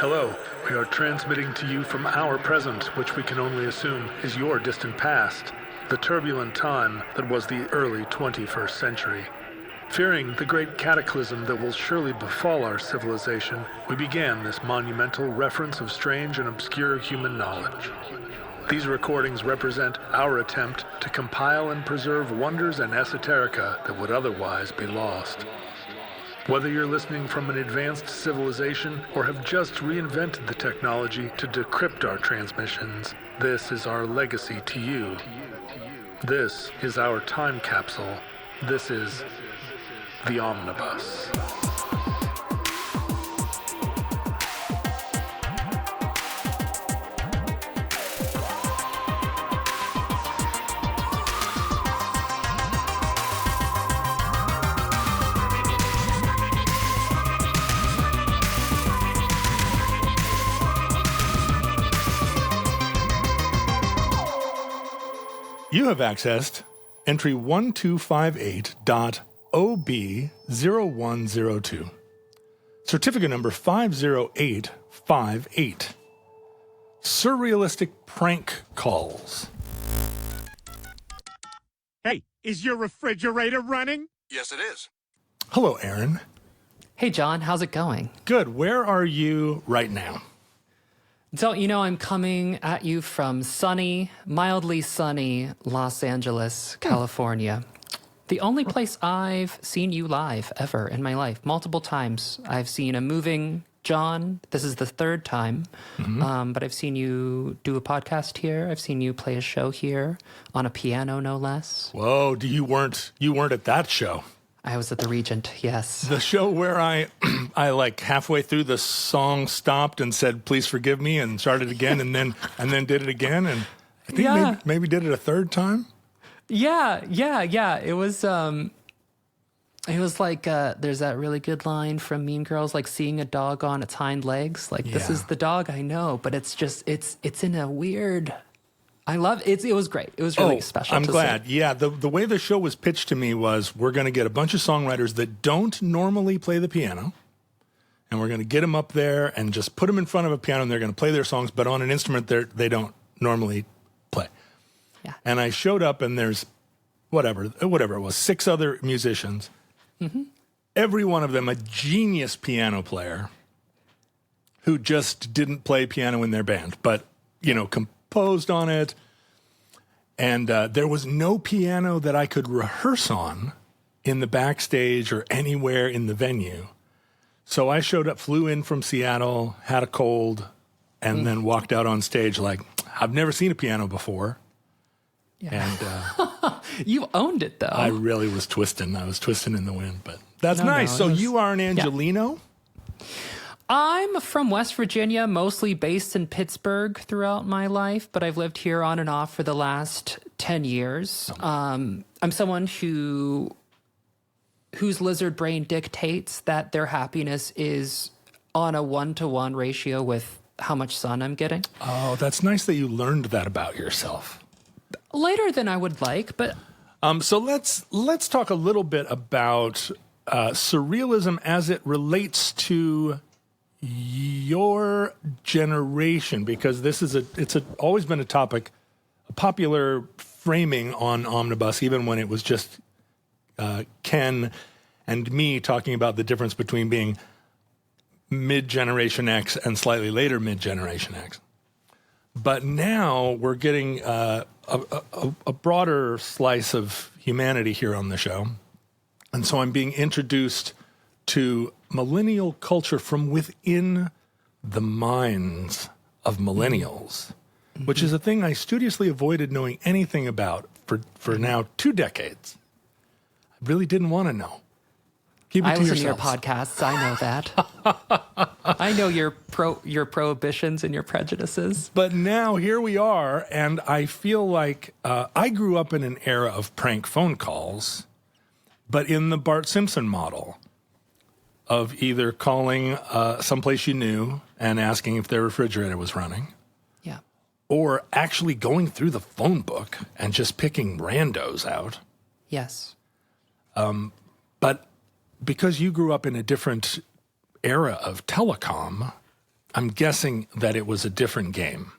Hello, we are transmitting to you from our present, which we can only assume is your distant past, the turbulent time that was the early 21st century. Fearing the great cataclysm that will surely befall our civilization, we began this monumental reference of strange and obscure human knowledge. These recordings represent our attempt to compile and preserve wonders and esoterica that would otherwise be lost. Whether you're listening from an advanced civilization or have just reinvented the technology to decrypt our transmissions, this is our legacy to you. This is our time capsule. This is the Omnibus. You have accessed entry 1258.OB0102. Certificate number 50858. Surrealistic prank calls. Hey, is your refrigerator running? Yes, it is. Hello, Erin. Hey, John, how's it going? Good. Where are you right now? So, I'm coming at you from mildly sunny Los Angeles, California. The only place I've seen you live ever in my life. Multiple times. I've seen a moving John. This is the third time. But I've seen you do a podcast here. I've seen you play a show here on a piano, no less. Whoa, you weren't at that show. I was at the Regent, yes. The show where I like halfway through the song stopped and said, "Please forgive me," and started again, and then did it again, and I think maybe did it a third time. Yeah. It was like there's that really good line from Mean Girls, like seeing a dog on its hind legs. Like this is the dog I know, but it's just it's in a weird. I love it. It was great. It was really special. I'm glad. See. Yeah, the way the show was pitched to me was we're going to get a bunch of songwriters that don't normally play the piano, and we're going to get them up there and just put them in front of a piano, and they're going to play their songs, but on an instrument they don't normally play. Yeah. And I showed up, and there's whatever it was, 6 other musicians. Mm-hmm. Every one of them a genius piano player who just didn't play piano in their band, but composed on it, and there was no piano that I could rehearse on in the backstage or anywhere in the venue. So I showed up, flew in from Seattle, had a cold, and then walked out on stage like, I've never seen a piano before. Yeah. And you owned it, though. I really was twisting. I was twisting in the wind, but that's nice. So you are an Angelino? Yeah. I'm from West Virginia, mostly based in Pittsburgh throughout my life, but I've lived here on and off for the last 10 years. I'm someone whose lizard brain dictates that their happiness is on a 1-to-1 ratio with how much sun I'm getting. Oh, that's nice that you learned that about yourself. Later than I would like, but... So let's talk a little bit about surrealism as it relates to your generation, because it's always been a topic, a popular framing on Omnibus, even when it was just Ken and me talking about the difference between being mid-Generation X and slightly later mid-Generation X. But now we're getting a broader slice of humanity here on the show. And so I'm being introduced to millennial culture from within the minds of millennials, which is a thing I studiously avoided knowing anything about for now 2 decades. I really didn't want to know. Keep it to listen yourselves. To your podcasts. I know that. I know your prohibitions and your prejudices. But now here we are, and I feel like I grew up in an era of prank phone calls, but in the Bart Simpson model of either calling someplace you knew and asking if their refrigerator was running. Yeah. Or actually going through the phone book and just picking randos out. Yes. But because you grew up in a different era of telecom, I'm guessing that it was a different game.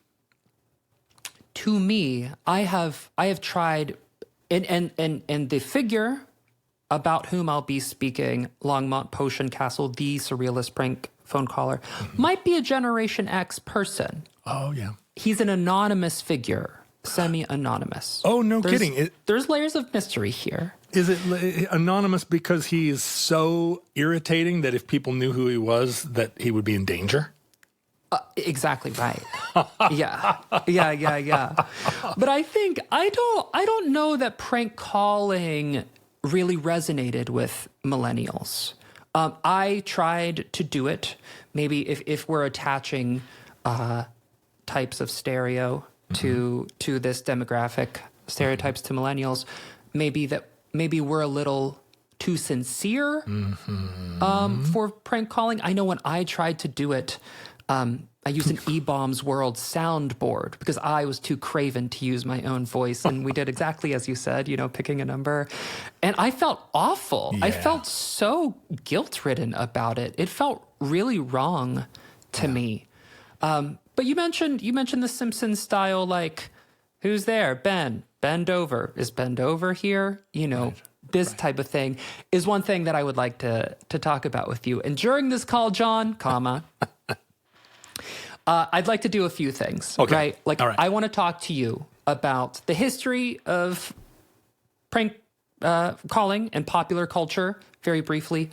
To me, I have tried, and the figure about whom I'll be speaking, Longmont Potion Castle, the Surrealist prank phone caller, might be a Generation X person. Oh, yeah. He's an anonymous figure, semi-anonymous. Oh, no kidding. There's layers of mystery here. Is it anonymous because he is so irritating that if people knew who he was, that he would be in danger? Exactly right. Yeah. But I think I don't know that prank calling really resonated with millennials. I tried to do it. Maybe if we're attaching types of stereo to this demographic, stereotypes to millennials, maybe we're a little too sincere for prank calling. I know when I tried to do it, I used an E-Bombs World soundboard because I was too craven to use my own voice. And we did exactly as you said, picking a number. And I felt awful. Yeah. I felt so guilt-ridden about it. It felt really wrong to me. But you mentioned the Simpsons style, like, who's there? Ben, bend over. Is bend over here? This type of thing is one thing that I would like to talk about with you. And during this call, John, I'd like to do a few things, right? Like, right. I want to talk to you about the history of prank calling and popular culture, very briefly.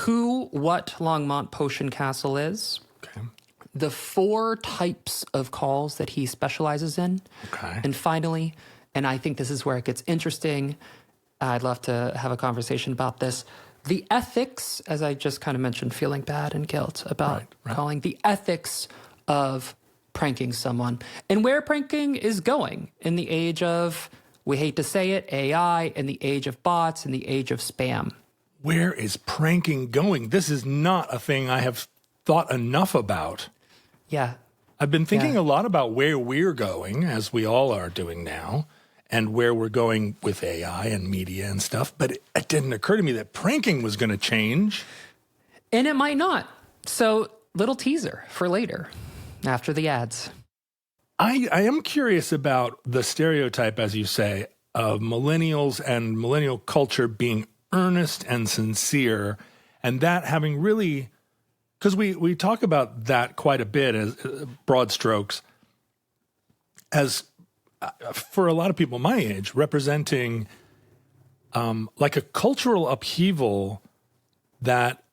What Longmont Potion Castle is. Okay. The 4 types of calls that he specializes in. Okay. And finally, and I think this is where it gets interesting, I'd love to have a conversation about this. The ethics, as I just kind of mentioned, feeling bad and guilt about calling, the ethics of pranking someone and where pranking is going in the age of, we hate to say it, AI, in the age of bots, in the age of spam. Where is pranking going? This is not a thing I have thought enough about. Yeah. I've been thinking a lot about where we're going, as we all are doing now, and where we're going with AI and media and stuff, but it didn't occur to me that pranking was going to change. And it might not. So, little teaser for later, after the ads. I am curious about the stereotype, as you say, of millennials and millennial culture being earnest and sincere, and that having really, because we talk about that quite a bit as broad strokes, as for a lot of people my age, representing like a cultural upheaval that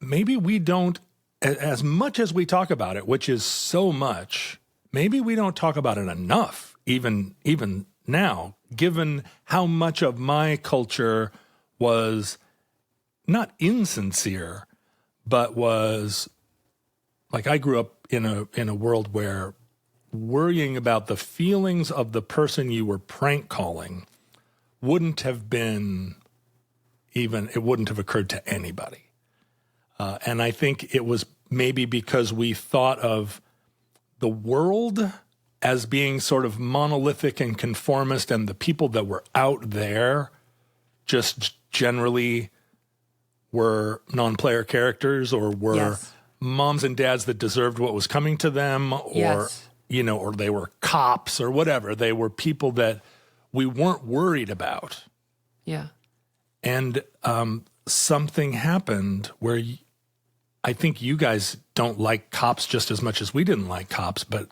maybe we don't, as much as we talk about it, which is so much, maybe we don't talk about it enough, even now, given how much of my culture was not insincere, but was, like, I grew up in a world where worrying about the feelings of the person you were prank calling wouldn't have occurred to anybody. And I think it was maybe because we thought of the world as being sort of monolithic and conformist, and the people that were out there just generally were non-player characters, or were moms and dads that deserved what was coming to them, or or they were cops or whatever. They were people that we weren't worried about. Yeah. And something happened where I think you guys don't like cops just as much as we didn't like cops, but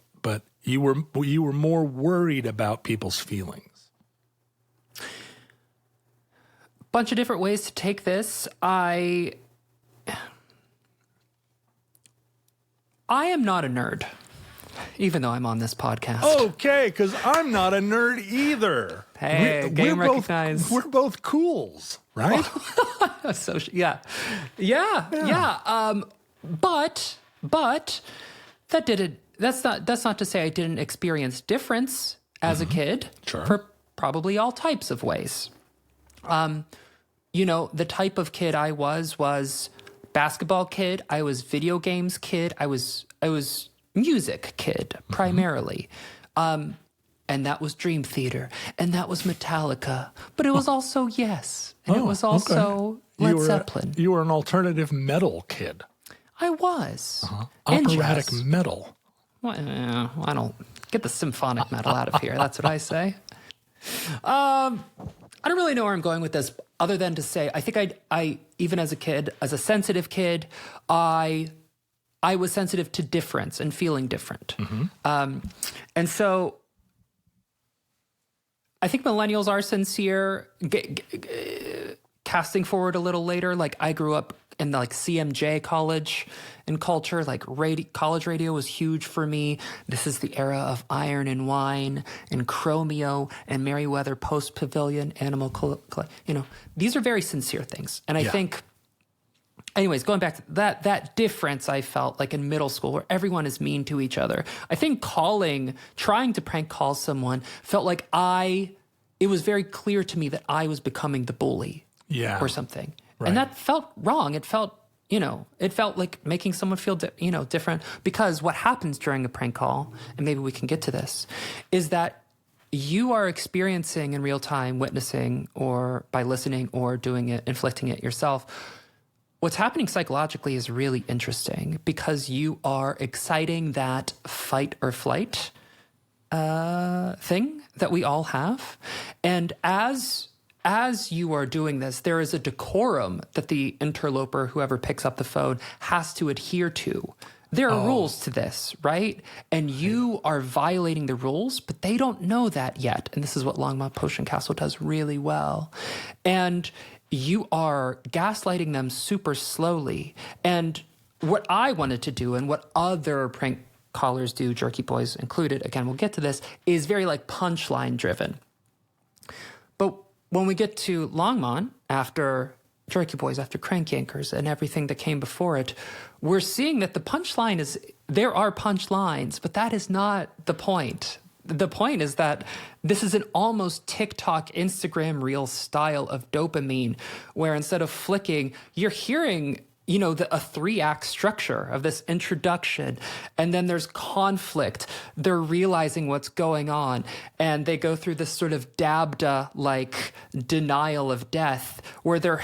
you were more worried about people's feelings. Bunch of different ways to take this. I am not a nerd, even though I'm on this podcast. Okay, because I'm not a nerd either. Hey, game recognized. We're both cools, right? So yeah. But that didn't. That's not to say I didn't experience difference as a kid. Sure. For probably all types of ways. The type of kid I was basketball kid. I was video games kid. I was music kid primarily. And that was Dream Theater, and that was Metallica, but it was also Yes, and it was also Led Zeppelin. You were an alternative metal kid. I was. Operatic jazz. metal. Well, I don't get the symphonic metal out of here. That's what I say. I don't really know where I'm going with this, other than to say I think I even as a kid, as a sensitive kid, I was sensitive to difference and feeling different, and so I think millennials are sincere. Casting forward a little later, like I grew up in like CMJ college and culture, like college radio was huge for me. This is the era of Iron and Wine and Chromeo and Merriweather Post Pavilion, these are very sincere things. And I think, anyways, going back to that difference I felt like in middle school where everyone is mean to each other. I think trying to prank call someone felt like it was very clear to me that I was becoming the bully. Or something. Right. And that felt wrong. It felt, like making someone feel, different. Because what happens during a prank call, and maybe we can get to this, is that you are experiencing in real time, witnessing, or by listening or doing it, inflicting it yourself. What's happening psychologically is really interesting because you are exciting that fight or flight thing that we all have. And as you are doing this, there is a decorum that the interloper, whoever picks up the phone, has to adhere to. There are rules to this, right? And you are violating the rules, but they don't know that yet. And this is what Longmont Potion Castle does really well. And you are gaslighting them super slowly. And what I wanted to do and what other prank callers do, Jerky Boys included, again, we'll get to this, is very like punchline driven. But when we get to Longmont, after Jerky Boys, after Crank Yankers, and everything that came before it, we're seeing that the punchline is, there are punchlines, but that is not the point. The point is that this is an almost TikTok, Instagram reel style of dopamine, where instead of flicking, you're hearing a 3-act structure of this introduction, and then there's conflict. They're realizing what's going on, and they go through this sort of dabda-like denial of death, where they're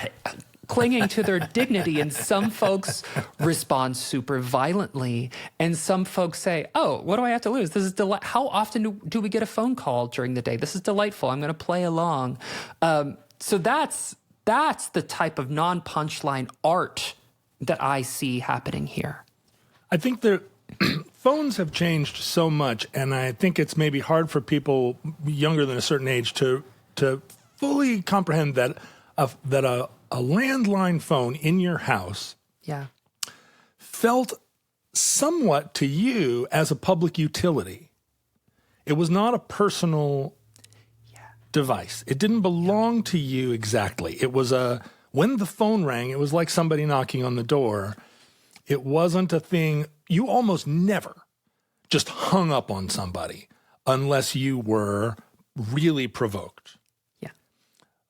clinging to their dignity, and some folks respond super violently, and some folks say, oh, what do I have to lose? This is how often do we get a phone call during the day? This is delightful. I'm going to play along. So that's the type of non-punchline art that I see happening here. I think phones have changed so much, and I think it's maybe hard for people younger than a certain age to fully comprehend that a landline phone in your house felt somewhat to you as a public utility. It was not a personal device. It didn't belong to you exactly. It was when the phone rang, it was like somebody knocking on the door. It wasn't a thing. You almost never just hung up on somebody unless you were really provoked.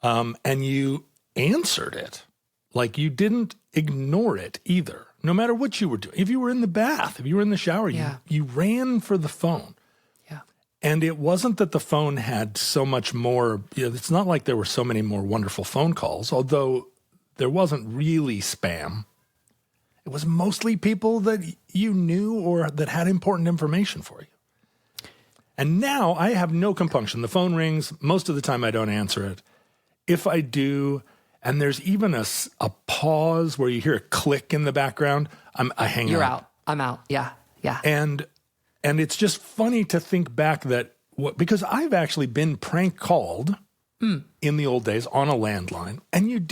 And you answered it. Like you didn't ignore it either, no matter what you were doing. If you were in the bath, if you were in the shower, you ran for the phone. And it wasn't that the phone had so much more, it's not like there were so many more wonderful phone calls, although there wasn't really spam. It was mostly people that you knew or that had important information for you. And now I have no compunction. The phone rings. Most of the time I don't answer it. If I do, and there's even a pause where you hear a click in the background, I hang up. You're out. I'm out. Yeah. And it's just funny to think back because I've actually been prank called in the old days on a landline. And you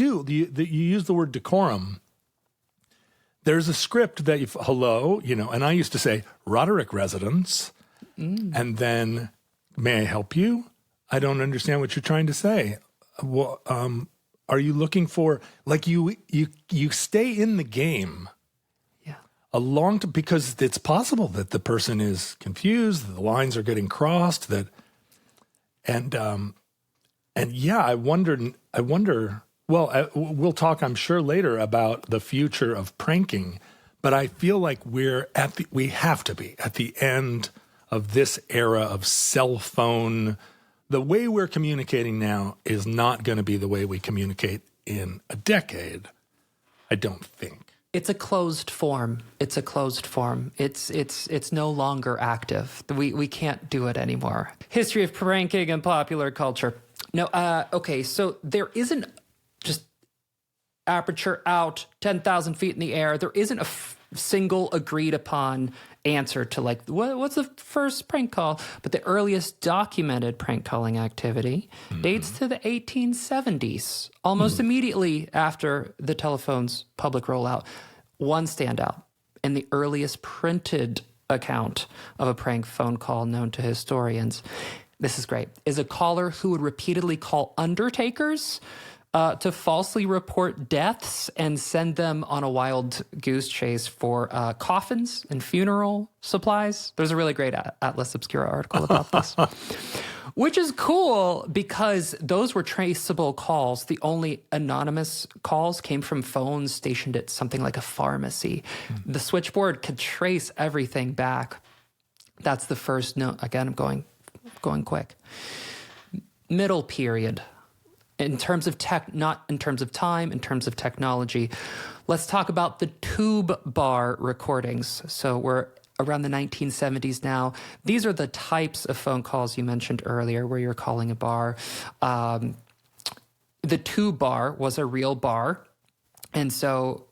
use the word decorum. There's a script that hello, and I used to say, Roderick Residence. And then, may I help you? I don't understand what you're trying to say. Well, are you looking for, like you stay in the game a long time, because it's possible that the person is confused, that the lines are getting crossed, I wonder, we'll talk, I'm sure, later about the future of pranking, but I feel like we have to be at the end of this era of cell phone. The way we're communicating now is not going to be the way we communicate in a decade, I don't think. It's a closed form. It's a closed form. It's no longer active. We can't do it anymore. History of pranking and popular culture. No, okay, so there isn't just aperture out, 10,000 feet in the air. There isn't a single agreed upon answer to like, what's the first prank call? But the earliest documented prank calling activity dates to the 1870s, almost immediately after the telephone's public rollout. One standout in the earliest printed account of a prank phone call known to historians, this is great, is a caller who would repeatedly call undertakers to falsely report deaths and send them on a wild goose chase for coffins and funeral supplies. There's a really great Atlas Obscura article about this, which is cool because those were traceable calls. The only anonymous calls came from phones stationed at something like a pharmacy. The switchboard could trace everything back. That's the first note. Again, I'm going quick. Middle period. In terms of tech, not in terms of time, in terms of technology. Let's talk about the tube bar recordings. So we're around the 1970s now. These are the types of phone calls you mentioned earlier where you're calling a bar. The tube bar was a real bar. And so,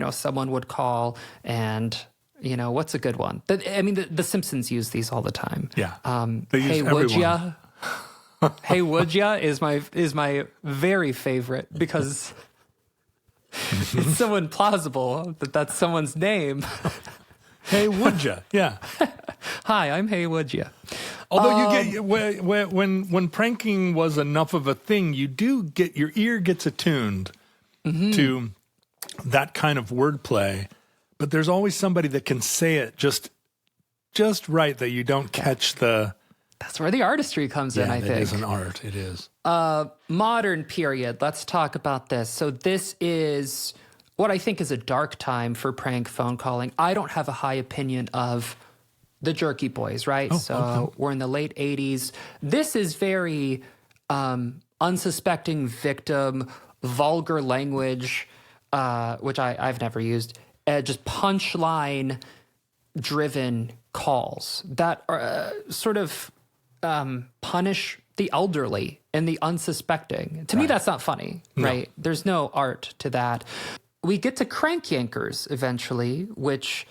someone would call and, what's a good one? The Simpsons use these all the time. Yeah. Hey, would ya? Hey, would ya is my very favorite because it's so implausible that that's someone's name. Hey, would ya? Yeah. Hi, I'm Hey, would ya? Although you get when pranking was enough of a thing, you do get your ear gets attuned to that kind of wordplay, but there's always somebody that can say it just right that you don't catch the. That's where the artistry comes in, I think. It is an art. It is. Modern period. Let's talk about this. So this is what I think is a dark time for prank phone calling. I don't have a high opinion of the Jerky Boys, right? We're in the late 80s. This is very unsuspecting victim, vulgar language, which I've never used, just punchline-driven calls that are sort of punish the elderly and the unsuspecting. To me, that's not funny, right? There's no art to that. We get to crank yankers eventually, which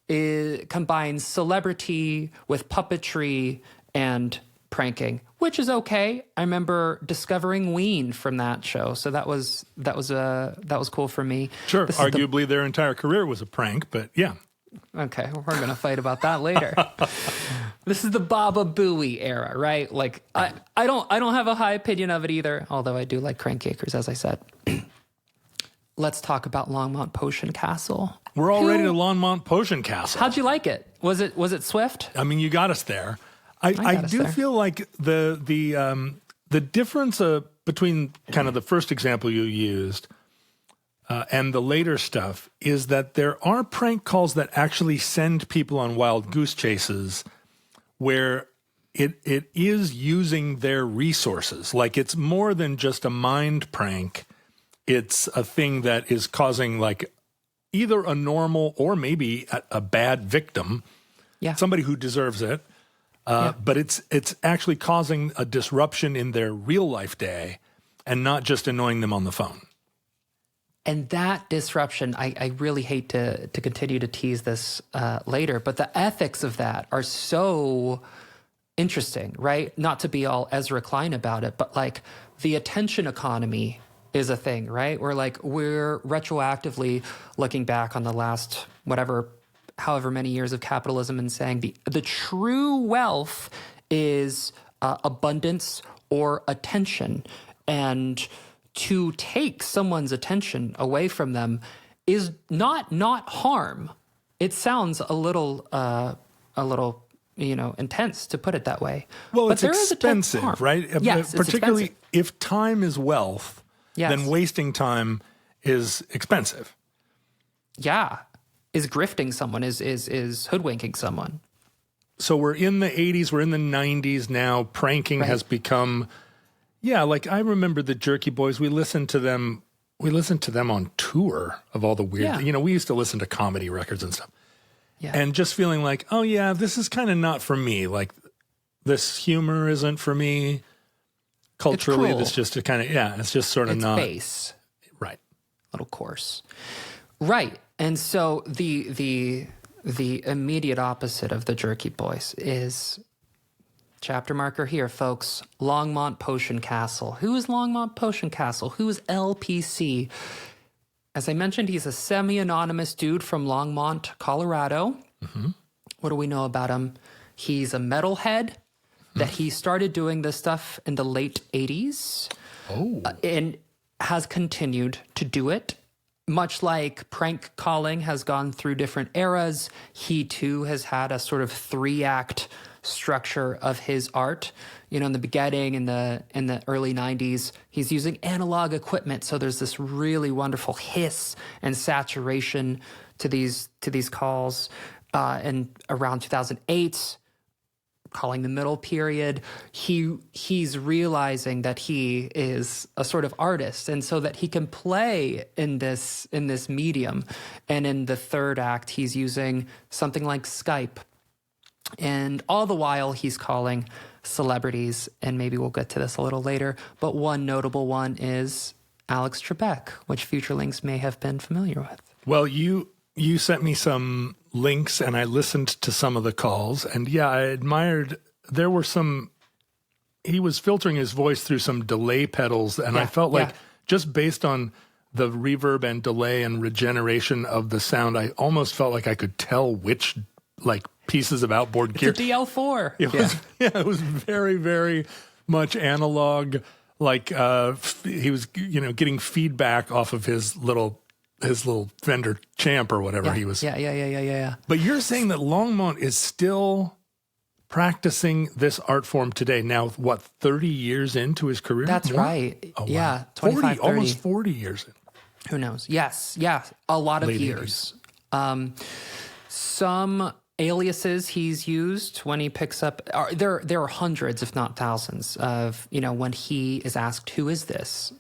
combines celebrity with puppetry and pranking, which is okay. I remember discovering Ween from that show, so that was cool for me. Sure, arguably their entire career was a prank, but yeah. Okay, we're going to fight about that later. This is the Baba Booey era, right? Like I don't have a high opinion of it either, although I do like crank yakers, as I said. Let's talk about Longmont Potion Castle. We're already to Longmont Potion Castle. How'd you like it? Was it swift? I mean, you got us there. I do feel like the difference between kind of the first example you used and the later stuff is that there are prank calls that actually send people on wild goose chases where it is using their resources. Like it's more than just a mind prank. It's a thing that is causing like either a normal or maybe a bad victim, somebody who deserves it. But it's actually causing a disruption in their real life day and not just annoying them on the phone. And that disruption, I really hate to continue to tease this later, but the ethics of that are so interesting, right? Not to be all Ezra Klein about it, but like the attention economy is a thing, right? We're retroactively looking back on the last however many years of capitalism and saying the true wealth is abundance or attention. And to take someone's attention away from them is not harm. It sounds a little intense to put it that way. Well, but it's expensive, right? Yes, particularly it's expensive. If time is wealth, then wasting time is expensive. Yeah, is grifting someone, is hoodwinking someone. So we're in the 80s, we're in the 90s now. Pranking has become, like I remember the Jerky Boys. We listened to them we listened to them on tour of all the weird, Yeah. you know, we used to listen to comedy records and stuff. Yeah. And just feeling like, oh yeah, this is kind of not for me. Like this humor isn't for me. Culturally, cruel. this just a kind of, it's just sort of it's not. base. Right. Little coarse. Right. And so the immediate opposite of the Jerky Boys is chapter marker here, folks. Longmont Potion Castle. Who is Longmont Potion Castle? Who is LPC? As I mentioned, he's a semi-anonymous dude from Longmont, Colorado. Mm-hmm. What do we know about him? He's a metalhead. That he started doing this stuff in the late 80s. And has continued to do it. Much like prank calling has gone through different eras, he too has had a sort of 3-act structure of his art. You know, in the beginning, in the early 90s, he's using analog equipment, so there's this really wonderful hiss and saturation to these calls. And around 2008, calling the middle period, he's realizing that he is a sort of artist, and so that he can play in this medium. And in the 3rd act, he's using something like Skype, and all the while he's calling celebrities. And maybe we'll get to this a little later, but one notable one is Alex Trebek, which Futurelings may have been familiar with. Well, you sent me some links and I listened to some of the calls, and I admired, there were some, he was filtering his voice through some delay pedals, and I felt like just based on the reverb and delay and regeneration of the sound, I almost felt like I could tell which like pieces of outboard gear. It's a DL4. It was very, very much analog, like he was, getting feedback off of his little Fender Champ or whatever he was. Yeah. But you're saying that Longmont is still practicing this art form today. Now, what, 30 years into his career? That's More? right. Oh, wow. Yeah, 40, 30. almost 40 years in. Who knows? Yes, a lot of Late years. Some aliases he's used when he picks up, there are hundreds, if not thousands, of, when he is asked, who is this?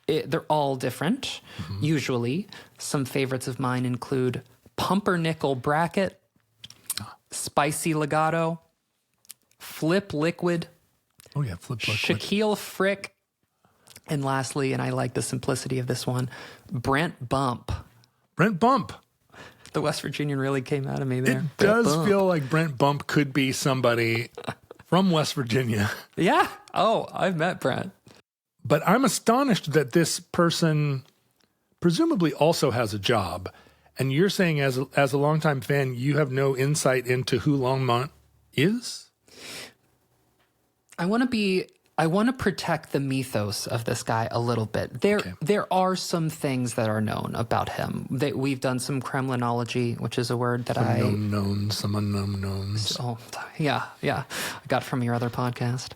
They're all different, usually. Some favorites of mine include Pumpernickel Bracket, Spicy Legato, Flip Liquid, Flip Liquid, Shaquille Frick, and lastly, and I like the simplicity of this one, Brent Bump. Brent Bump. The West Virginian really came out of me there. It does feel like Brent Bump could be somebody from West Virginia. Yeah. Oh, I've met Brent. But I'm astonished that this person presumably also has a job. And you're saying as a longtime fan, you have no insight into who Longmont is? I want to protect the mythos of this guy a little bit. There are some things that are known about him. We've done some Kremlinology, which is a word that some unknowns. Oh, yeah. I got from your other podcast.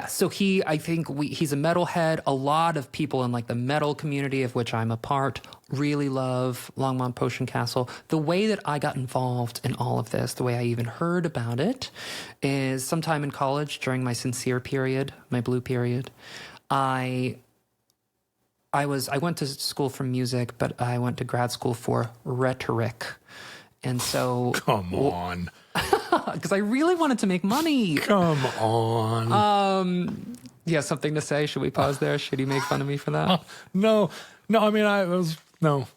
So I think he's a metalhead. A lot of people in like the metal community, of which I'm a part, really love Longmont Potion Castle. The way that I got involved in all of this, the way I even heard about it, is sometime in college during my sincere period, my blue period. I went to school for music, but I went to grad school for rhetoric. And so... Come on. Because I really wanted to make money. Come on. Yeah, something to say. Should we pause there? Should he make fun of me for that? No. I mean,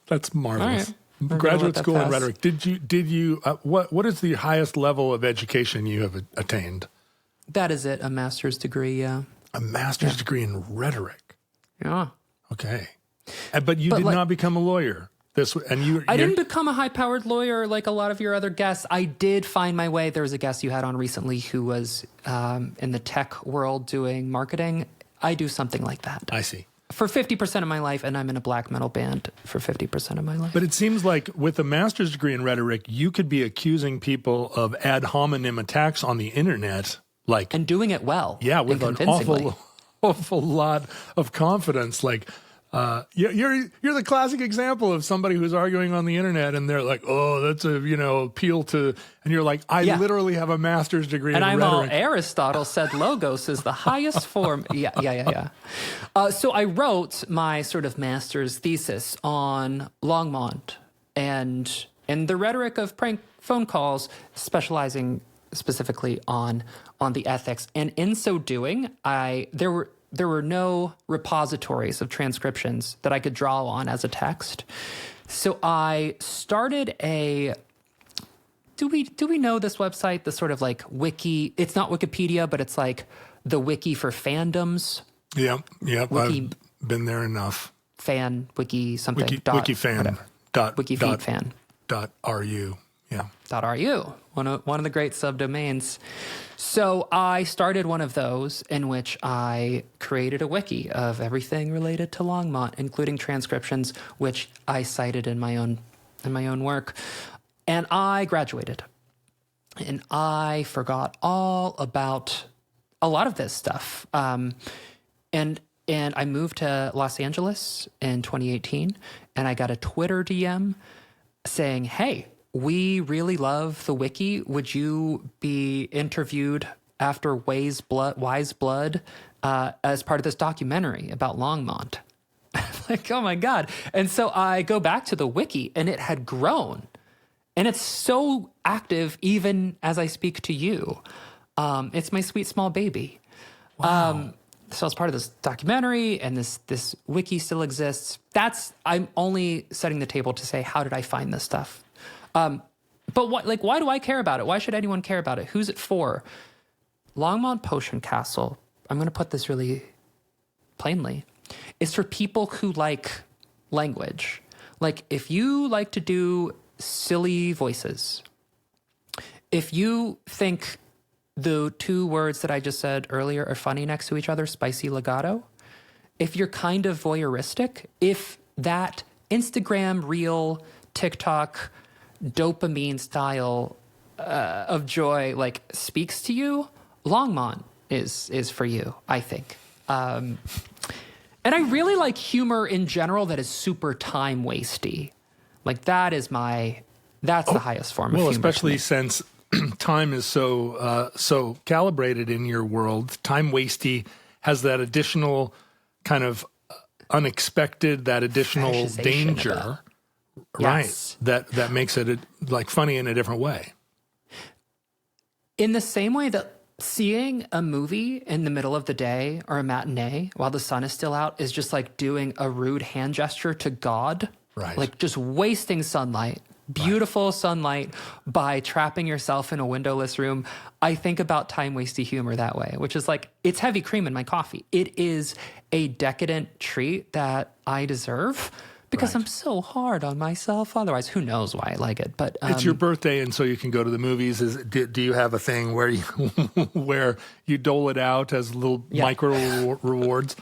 that's marvelous. Right. Graduate school in rhetoric. Did you? What is the highest level of education you have attained? That is it. A master's degree. Yeah. A master's degree in rhetoric. Yeah. Okay. But you did not become a lawyer. I didn't become a high-powered lawyer like a lot of your other guests. I did find my way. There was a guest you had on recently who was in the tech world doing marketing. I do something like that. I see. For 50% of my life, and I'm in a black metal band for 50% of my life. But it seems like with a master's degree in rhetoric, you could be accusing people of ad hominem attacks on the internet, and doing it well. Yeah, with an awful lot of confidence, like You're the classic example of somebody who's arguing on the internet and they're like, oh, that's a, appeal to, and you're like, I literally have a master's degree in I'm rhetoric. all, Aristotle said logos is the highest form. Yeah. So I wrote my sort of master's thesis on Longmont and the rhetoric of prank phone calls, specializing specifically on the ethics. And in so doing, there were no repositories of transcriptions that I could draw on as a text. So I started do we know this website, the sort of like wiki, it's not Wikipedia, but it's like the wiki for fandoms. Yep, Wiki, I've been there enough. Fan, wiki, something. Wikifan. Wikifeed fan. .ru, yeah. .ru, one of the great subdomains. So I started one of those in which I created a wiki of everything related to Longmont, including transcriptions, which I cited in my own work. And I graduated. And I forgot all about a lot of this stuff. And I moved to Los Angeles in 2018, and I got a Twitter DM saying, hey, we really love the wiki. Would you be interviewed after Wise Blood as part of this documentary about Longmont? Like, oh my God. And so I go back to the wiki, and it had grown. And it's so active even as I speak to you. It's my sweet small baby. Wow. So as part of this documentary, and this wiki still exists. I'm only setting the table to say, how did I find this stuff? But why do I care about it? Why should anyone care about it? Who's it for? Longmont Potion Castle, I'm going to put this really plainly, is for people who like language. Like, if you like to do silly voices, if you think the two words that I just said earlier are funny next to each other, spicy legato, if you're kind of voyeuristic, if that Instagram reel, TikTok, dopamine style of joy like speaks to you, Longmont is for you, I think. And I really like humor in general that is super time wasty. Like, that's the highest form of humor. Well, especially since time is so calibrated in your world, time wasty has that additional kind of unexpected, that additional danger. Right. Yes. That makes it like funny in a different way. In the same way that seeing a movie in the middle of the day or a matinee while the sun is still out is just like doing a rude hand gesture to God. Right. Like just wasting sunlight, beautiful sunlight, by trapping yourself in a windowless room. I think about time-wasty humor that way, which is like, it's heavy cream in my coffee. It is a decadent treat that I deserve. Because I'm so hard on myself. Otherwise, who knows why I like it? But it's your birthday, and so you can go to the movies. Do you have a thing where you dole it out as little micro rewards?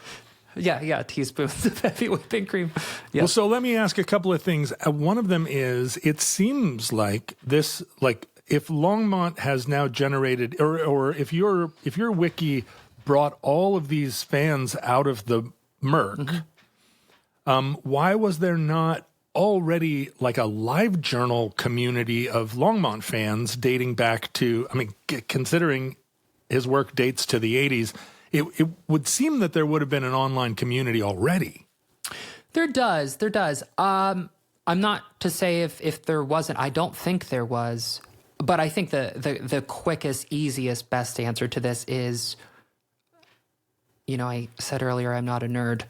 Yeah, teaspoons of heavy whipping cream. Yeah. Well, so let me ask a couple of things. One of them is, it seems like this, like if Longmont has now generated, or if your wiki brought all of these fans out of the murk. Mm-hmm. Why was there not already like a live journal community of Longmont fans dating back to, considering his work dates to the 80s, it would seem that there would have been an online community already. There does. I'm not to say if there wasn't. I don't think there was. But I think the quickest, easiest, best answer to this is, I said earlier, I'm not a nerd.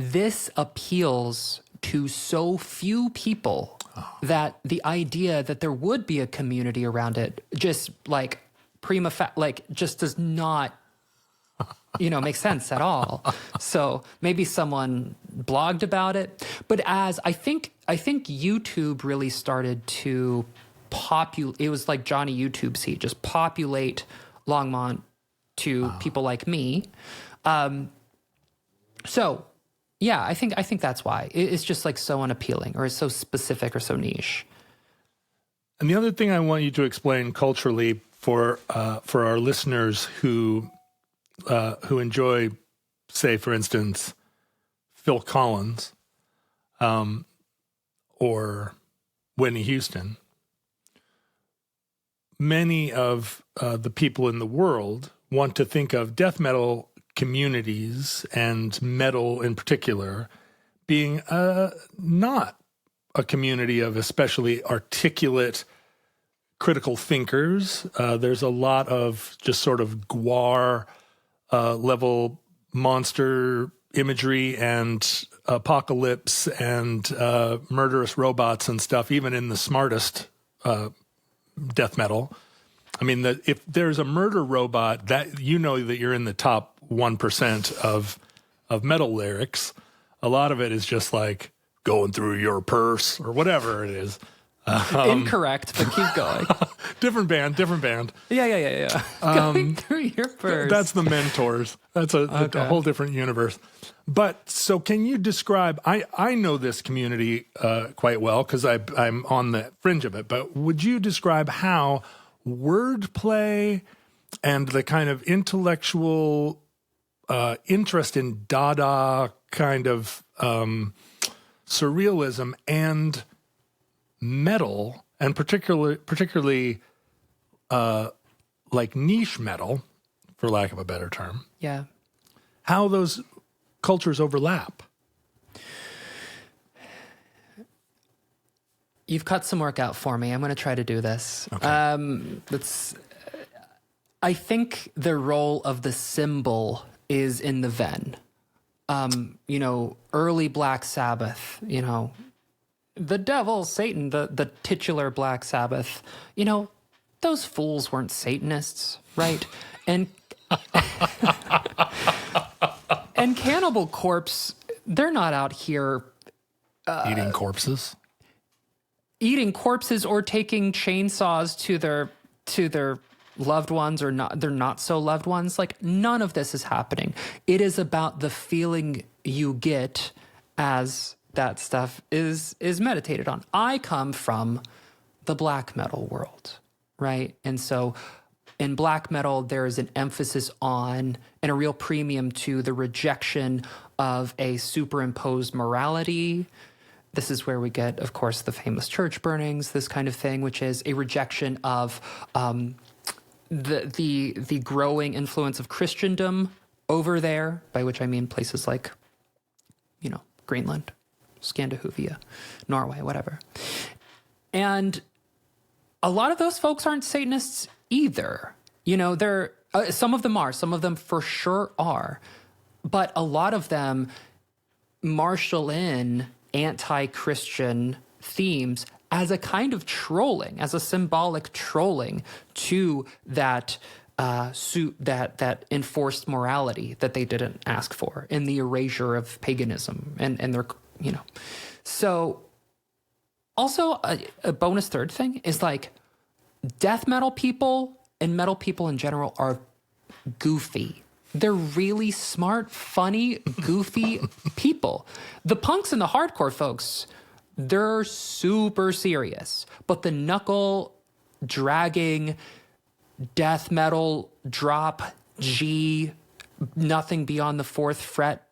This appeals to so few people that the idea that there would be a community around it just like just does not, make sense at all. So maybe someone blogged about it, but as I think YouTube really started to it was like Johnny YouTube seed, just populate Longmont to people like me. So. Yeah, I think that's why. It's just like so unappealing, or it's so specific or so niche. And the other thing I want you to explain culturally for our listeners who enjoy, say, for instance, Phil Collins or Whitney Houston, many of the people in the world want to think of death metal communities and metal in particular being not a community of especially articulate critical thinkers. There's a lot of just sort of gwar level monster imagery and apocalypse and murderous robots and stuff, even in the smartest death metal. I mean, if there's a murder robot, that you know that you're in the top 1% of metal lyrics. A lot of it is just like going through your purse or whatever it is. Incorrect, but keep going. Different band. Yeah. Going through your purse. That's the Mentors. That's a whole different universe. But so can you describe, I know this community quite well because I'm on the fringe of it, but would you describe how wordplay and the kind of intellectual interest in Dada kind of surrealism and metal, and particularly like niche metal, for lack of a better term, how those cultures overlap? You've cut some work out for me. I'm going to try to do this. Okay. I think the role of the symbol is in the Venn. Early Black Sabbath, the devil, Satan, the titular Black Sabbath, those fools weren't Satanists, right? And and Cannibal Corpse, they're not out here eating corpses or taking chainsaws to their loved ones or not their not so loved ones. Like, none of this is happening. It is about the feeling you get as that stuff is meditated on. I come from the black metal world, right? And so in black metal, there is an emphasis on and a real premium to the rejection of a superimposed morality. This is where we get, of course, the famous church burnings, this kind of thing, which is a rejection of the growing influence of Christendom over there, by which I mean places like, Greenland, Scandinavia, Norway, whatever. And a lot of those folks aren't Satanists either. They're some of them for sure are, but a lot of them marshal in anti-Christian themes as a kind of trolling, as a symbolic trolling to that that enforced morality that they didn't ask for in the erasure of paganism and their, So also a bonus third thing is like death metal people and metal people in general are goofy. They're really smart, funny, goofy people. The punks and the hardcore folks, they're super serious. But the knuckle dragging death metal drop G, nothing beyond the fourth fret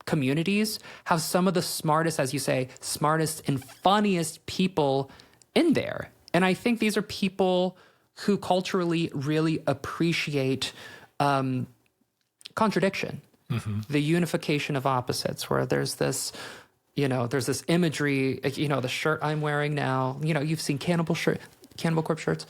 communities have some of the smartest, as you say, smartest and funniest people in there. And I think these are people who culturally really appreciate contradiction, the unification of opposites, where there's this, there's this imagery, the shirt I'm wearing now, you've seen Cannibal Corpse shirts.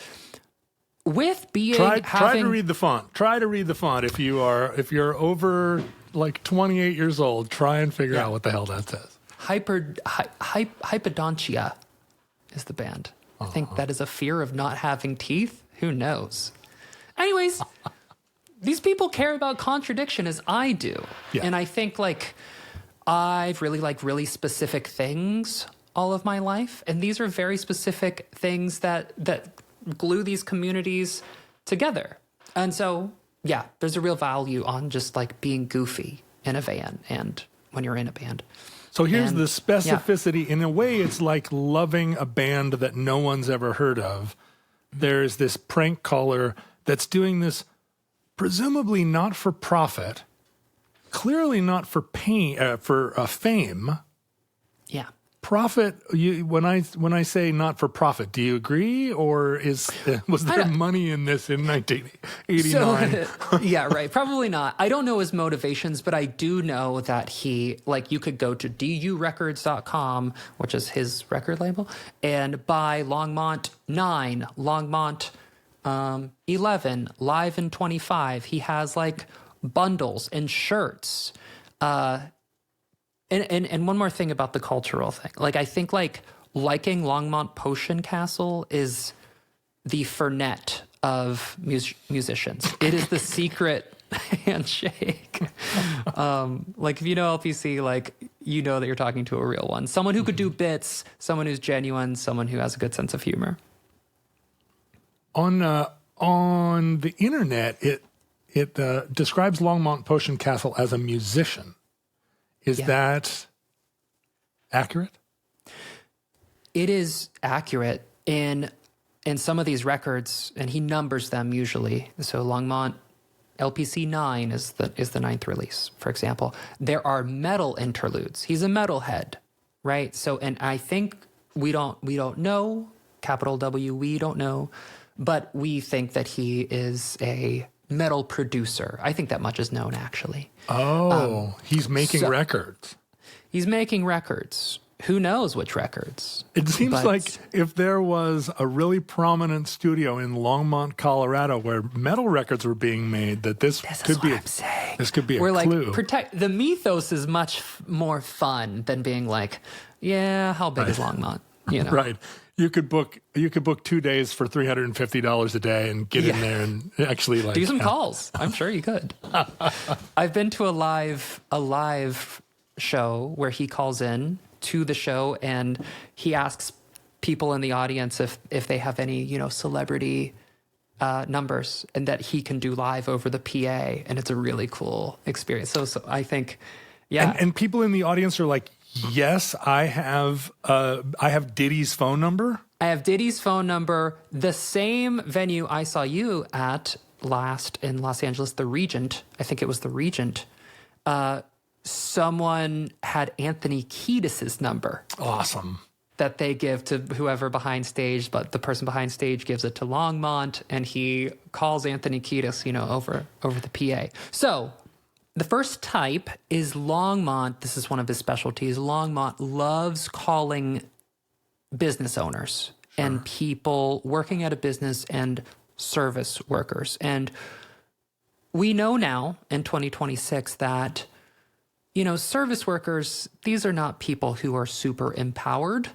With being try to read the font. Try to read the font if you're over like 28 years old. Try and figure out what the hell that says. Hypodontia is the band. I think that is a fear of not having teeth. Who knows? Anyways, these people care about contradiction as I do, and I think I've really specific things all of my life, and these are very specific things that glue these communities together. And so, there's a real value on just being goofy in a van and when you're in a band. So here's the specificity. In a way, it's like loving a band that no one's ever heard of. There's this prank caller that's doing this presumably not for profit clearly not for fame. Yeah. Profit. When I say not for profit, do you agree, or was there money in this in 1989? So, yeah, right. Probably not. I don't know his motivations, but I do know that he, like, you could go to durecords.com, which is his record label, and buy Longmont 9, Longmont 11, Live in 25. He has like bundles and shirts. And one more thing about the cultural thing. Like, I think liking Longmont Potion Castle is the Fernet of musicians. It is the secret handshake. Like, if you know LPC, like, you know that you're talking to a real one. Someone who could do bits, someone who's genuine, someone who has a good sense of humor. On the internet, it describes Longmont Potion Castle as a musician. Is that accurate? It is accurate in some of these records, and he numbers them usually. So Longmont LPC 9 is the ninth release, for example. There are metal interludes. He's a metalhead, right? So, and I think we don't know, capital W, we don't know, but we think that he is a metal producer. I think that much is known, actually. Oh, he's making records. He's making records. Who knows which records? It seems like if there was a really prominent studio in Longmont, Colorado, where metal records were being made, that this could be a clue. Like, the mythos is much more fun than being like, yeah, how big is Longmont? You know? Right. You could book 2 days for $350 a day and get in there and actually do some calls. I'm sure you could. I've been to a live show where he calls in to the show and he asks people in the audience if they have any, celebrity numbers, and that he can do live over the PA, and it's a really cool experience. So I think, yeah. And people in the audience are like, yes, I have Diddy's phone number. I have Diddy's phone number. The same venue I saw you at last in Los Angeles, the Regent. I think it was the Regent. Someone had Anthony Kiedis's number. Awesome. That they give to whoever behind stage, but the person behind stage gives it to Longmont, and he calls Anthony Kiedis, over the PA. So the first type is Longmont. This is one of his specialties. Longmont loves calling business owners and people working at a business and service workers. And we know now in 2026 that, service workers, these are not people who are super empowered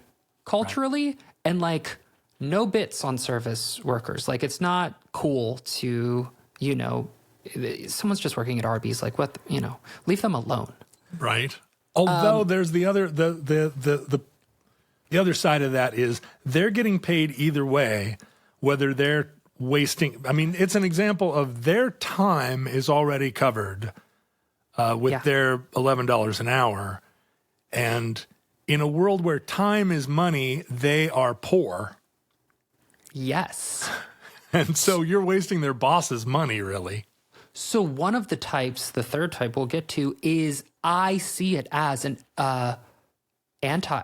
culturally, and like no bits on service workers. Like, it's not cool to, someone's just working at Arby's, like, what, leave them alone. Right. Although there's the other side of that is they're getting paid either way, whether they're wasting. I mean, it's an example of their time is already covered with their $11 an hour. And in a world where time is money, they are poor. Yes. And so you're wasting their boss's money, really. So one of the types, the third type we'll get to, is I see it as an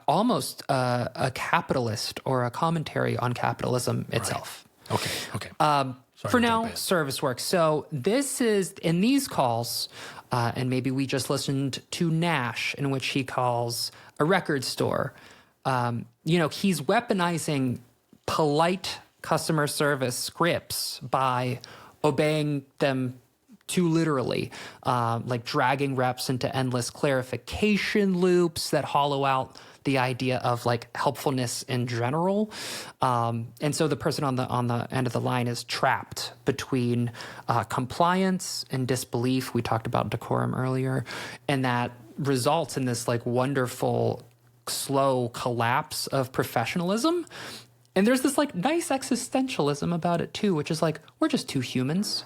almost a capitalist, or a commentary on capitalism itself. Right. Okay. For now, service work. So this is, in these calls, and maybe we just listened to Nash, in which he calls a record store. He's weaponizing polite customer service scripts by obeying them too literally, like dragging reps into endless clarification loops that hollow out the idea of like helpfulness in general. And so the person on the end of the line is trapped between compliance and disbelief. We talked about decorum earlier, and that results in this like wonderful slow collapse of professionalism. And there's this like nice existentialism about it too, which is like, we're just two humans.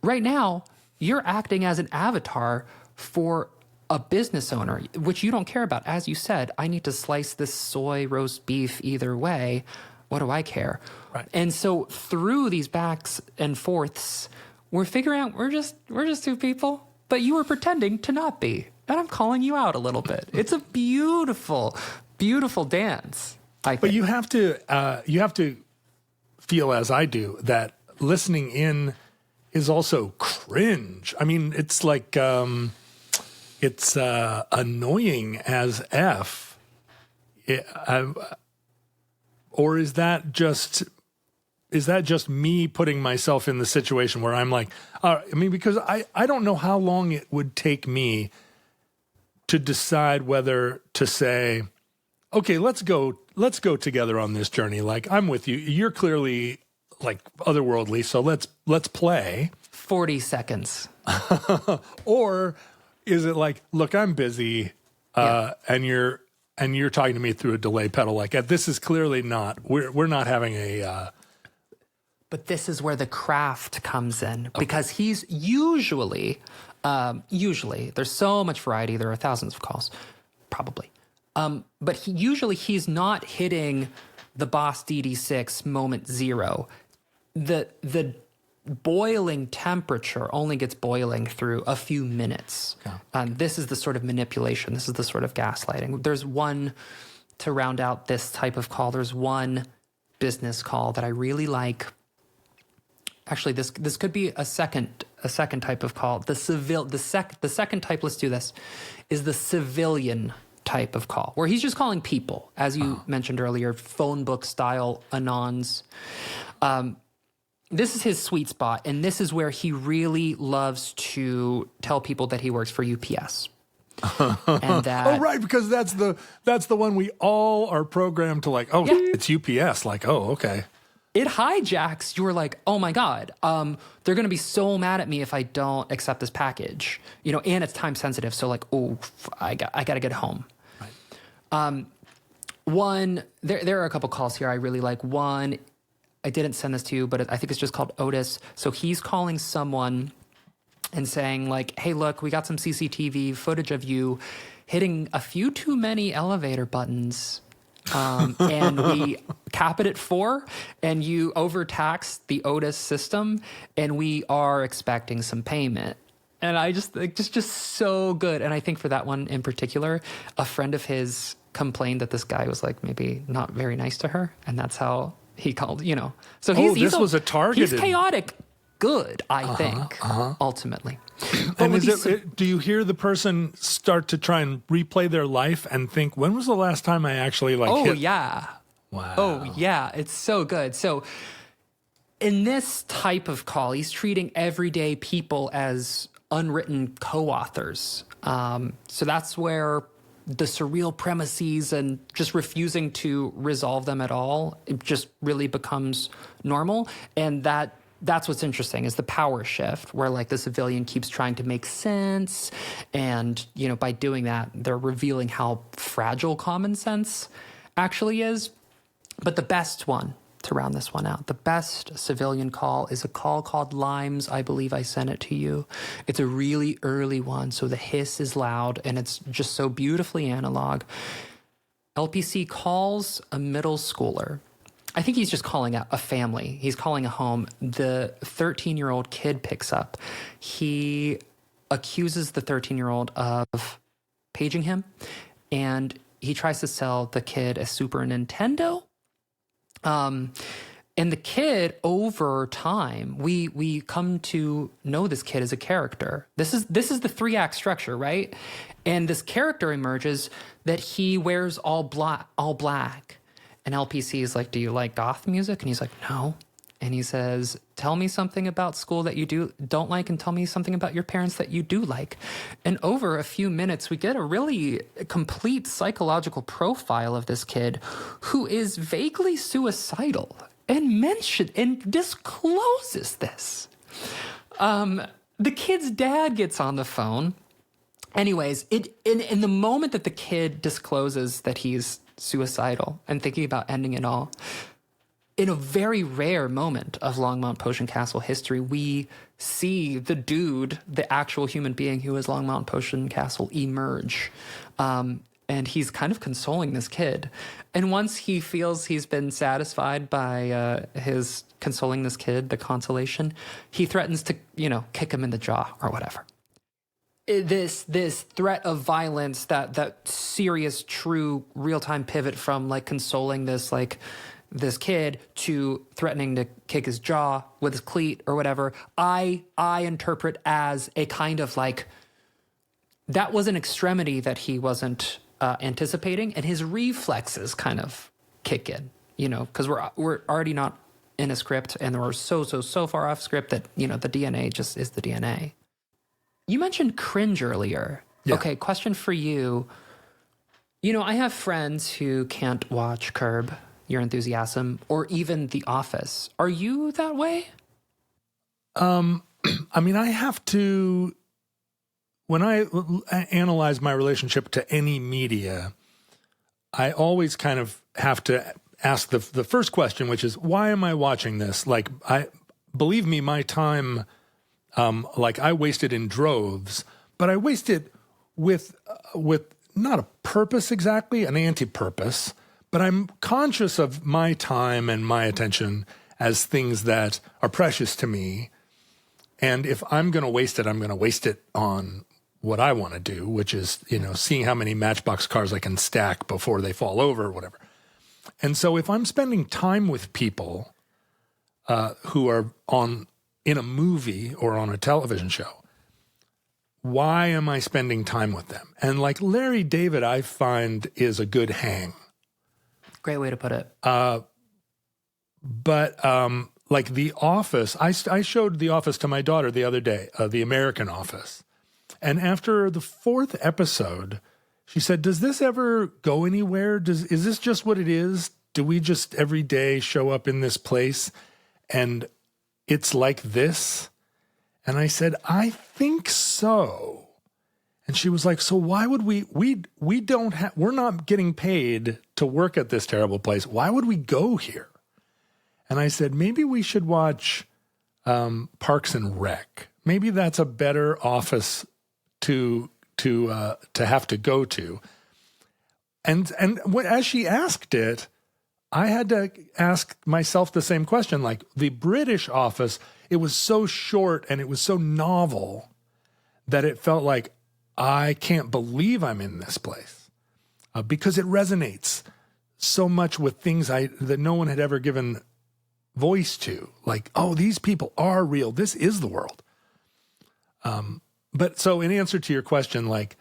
Right now, you're acting as an avatar for a business owner, which you don't care about. As you said, I need to slice this soy roast beef either way. What do I care? Right. And so through these backs and forths, we're figuring out we're just two people, but you were pretending to not be. And I'm calling you out a little bit. It's a beautiful, beautiful dance, I think. But you have to feel, as I do, that listening in is also cringe. I mean, it's like it's annoying as F. Or is that just me putting myself in the situation where I'm like, because I don't know how long it would take me to decide whether to say, okay, let's go together on this journey. Like, I'm with you. You're clearly like otherworldly, so let's play. 40 seconds. Or is it like, look, I'm busy, and you're talking to me through a delay pedal. Like, this is clearly not. We're not having a. But this is where the craft comes in, because he's usually there's so much variety. There are thousands of calls, probably. But he's not hitting the boss DD6 moment 0. The boiling temperature only gets boiling through a few minutes. Yeah. This is the sort of manipulation. This is the sort of gaslighting. There's one, to round out this type of call, there's one business call that I really like. Actually, this could be a second type of call. The second type, let's do this, is the civilian type of call, where he's just calling people, as you mentioned earlier, phone book style anons. This is his sweet spot, and this is where he really loves to tell people that he works for UPS. And that, right, because that's the one we all are programmed to like. Oh, yeah. It's UPS. Like, oh, okay. It hijacks. You're like, oh my God, they're going to be so mad at me if I don't accept this package, and it's time sensitive. So like, oh, I got to get home. Right. There are a couple calls here I really like. One, I didn't send this to you, but I think it's just called Otis. So he's calling someone and saying like, hey, look, we got some CCTV footage of you hitting a few too many elevator buttons. And we cap it at 4, and you overtax the Otis system, and we are expecting some payment. And I just so good. And I think for that one in particular, a friend of his complained that this guy was like maybe not very nice to her, and that's how he called. So this was a targeted. He's chaotic. Good, I think, ultimately. And do you hear the person start to try and replay their life and think, when was the last time I actually hit? Yeah. Wow. Oh, yeah. It's so good. So in this type of call, he's treating everyday people as unwritten co-authors. So that's where the surreal premises and just refusing to resolve them at all, it just really becomes normal. And that's what's interesting, is the power shift, where like the civilian keeps trying to make sense. And, by doing that, they're revealing how fragile common sense actually is. But the best one, to round this one out, the best civilian call is a call called Limes. I believe I sent it to you. It's a really early one, so the hiss is loud and it's just so beautifully analog. LPC calls a middle schooler. I think he's just calling a family. He's calling a home. The 13-year-old kid picks up. He accuses the 13-year-old of paging him, and he tries to sell the kid a Super Nintendo. And the kid, over time, we come to know this kid as a character. This is the 3-act structure, right? And this character emerges that he wears all black. And LPC is like, do you like goth music? And he's like, no. And he says, tell me something about school that you don't like, and tell me something about your parents that you do like. And over a few minutes, we get a really complete psychological profile of this kid, who is vaguely suicidal and discloses this. The kid's dad gets on the phone. Anyways, in the moment that the kid discloses that he's suicidal and thinking about ending it all, in a very rare moment of Longmont Potion Castle history, we see the dude, the actual human being who is Longmont Potion Castle, emerge. And he's kind of consoling this kid. And once he feels he's been satisfied by his consoling this kid, the consolation, he threatens to, kick him in the jaw or whatever. this threat of violence, that serious, true, real-time pivot from like consoling this kid to threatening to kick his jaw with his cleat or whatever, I interpret as a kind of like, that was an extremity that he wasn't anticipating, and his reflexes kind of kick in, because we're already not in a script, and we're so far off script that, the DNA just is the DNA. You mentioned cringe earlier. Yeah. Okay, question for you. I have friends who can't watch Curb Your Enthusiasm or even The Office. Are you that way? I mean, I have to, when I analyze my relationship to any media, I always kind of have to ask the first question, which is, why am I watching this? Like, believe me, my time, I wasted in droves, but I wasted with not a purpose exactly, an anti-purpose, but I'm conscious of my time and my attention as things that are precious to me. And if I'm going to waste it, I'm going to waste it on what I want to do, which is, seeing how many Matchbox cars I can stack before they fall over or whatever. And so if I'm spending time with people who are in a movie or on a television show, why am I spending time with them? And like Larry David, I find is a good hang. Great way to put it. But like The Office, I showed The Office to my daughter the other day, the American Office. And after the 4th episode, she said, does this ever go anywhere? Is this just what it is? Do we just every day show up in this place and it's like this? And I said, I think so. And she was like, so why would we're not getting paid to work at this terrible place. Why would we go here? And I said, maybe we should watch Parks and Rec. Maybe that's a better office to have to go to. And as she asked it, I had to ask myself the same question. Like the British office, it was so short and it was so novel that it felt like I can't believe I'm in this place because it resonates so much with things that no one had ever given voice to. Like, oh, these people are real. This is the world. But so in answer to your question, like,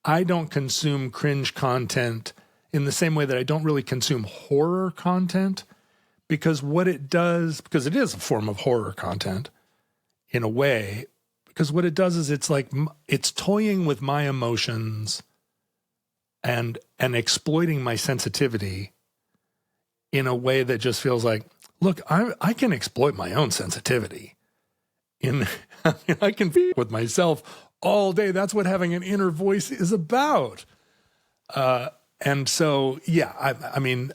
I don't consume cringe content in the same way that I don't really consume horror content, because because it is a form of horror content in a way, because what it does is it's toying with my emotions and exploiting my sensitivity in a way that just feels like, look, I can exploit my own sensitivity. I can be with myself all day. That's what having an inner voice is about. And so, yeah, I mean,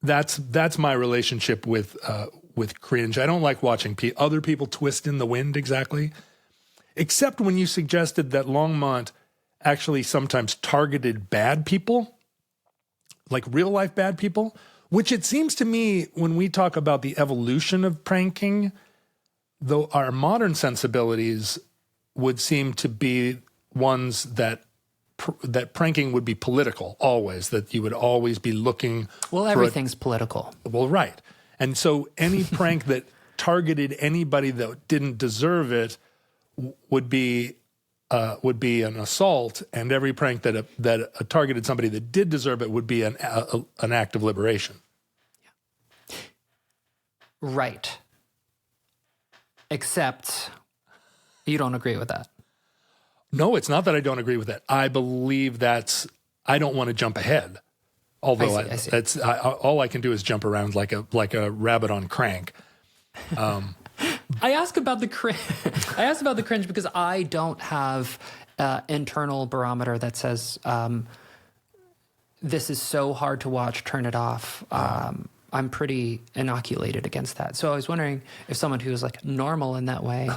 that's my relationship with cringe. I don't like watching other people twist in the wind exactly, except when you suggested that Longmont actually sometimes targeted bad people, like real life bad people, which it seems to me when we talk about the evolution of pranking, though our modern sensibilities would seem to be ones that pranking would be political always, that you would always be looking. Well, everything's political. Well, right. And so any prank that targeted anybody that didn't deserve it would be an assault, and every prank that targeted somebody that did deserve it would be an act of liberation. Yeah. Right. Except you don't agree with that. No, it's not that I don't agree with that. I believe I don't want to jump ahead. Although I see. All I can do is jump around like a rabbit on crank. I ask about the cringe because I don't have internal barometer that says this is so hard to watch, turn it off. I'm pretty inoculated against that. So I was wondering if someone who is like normal in that way,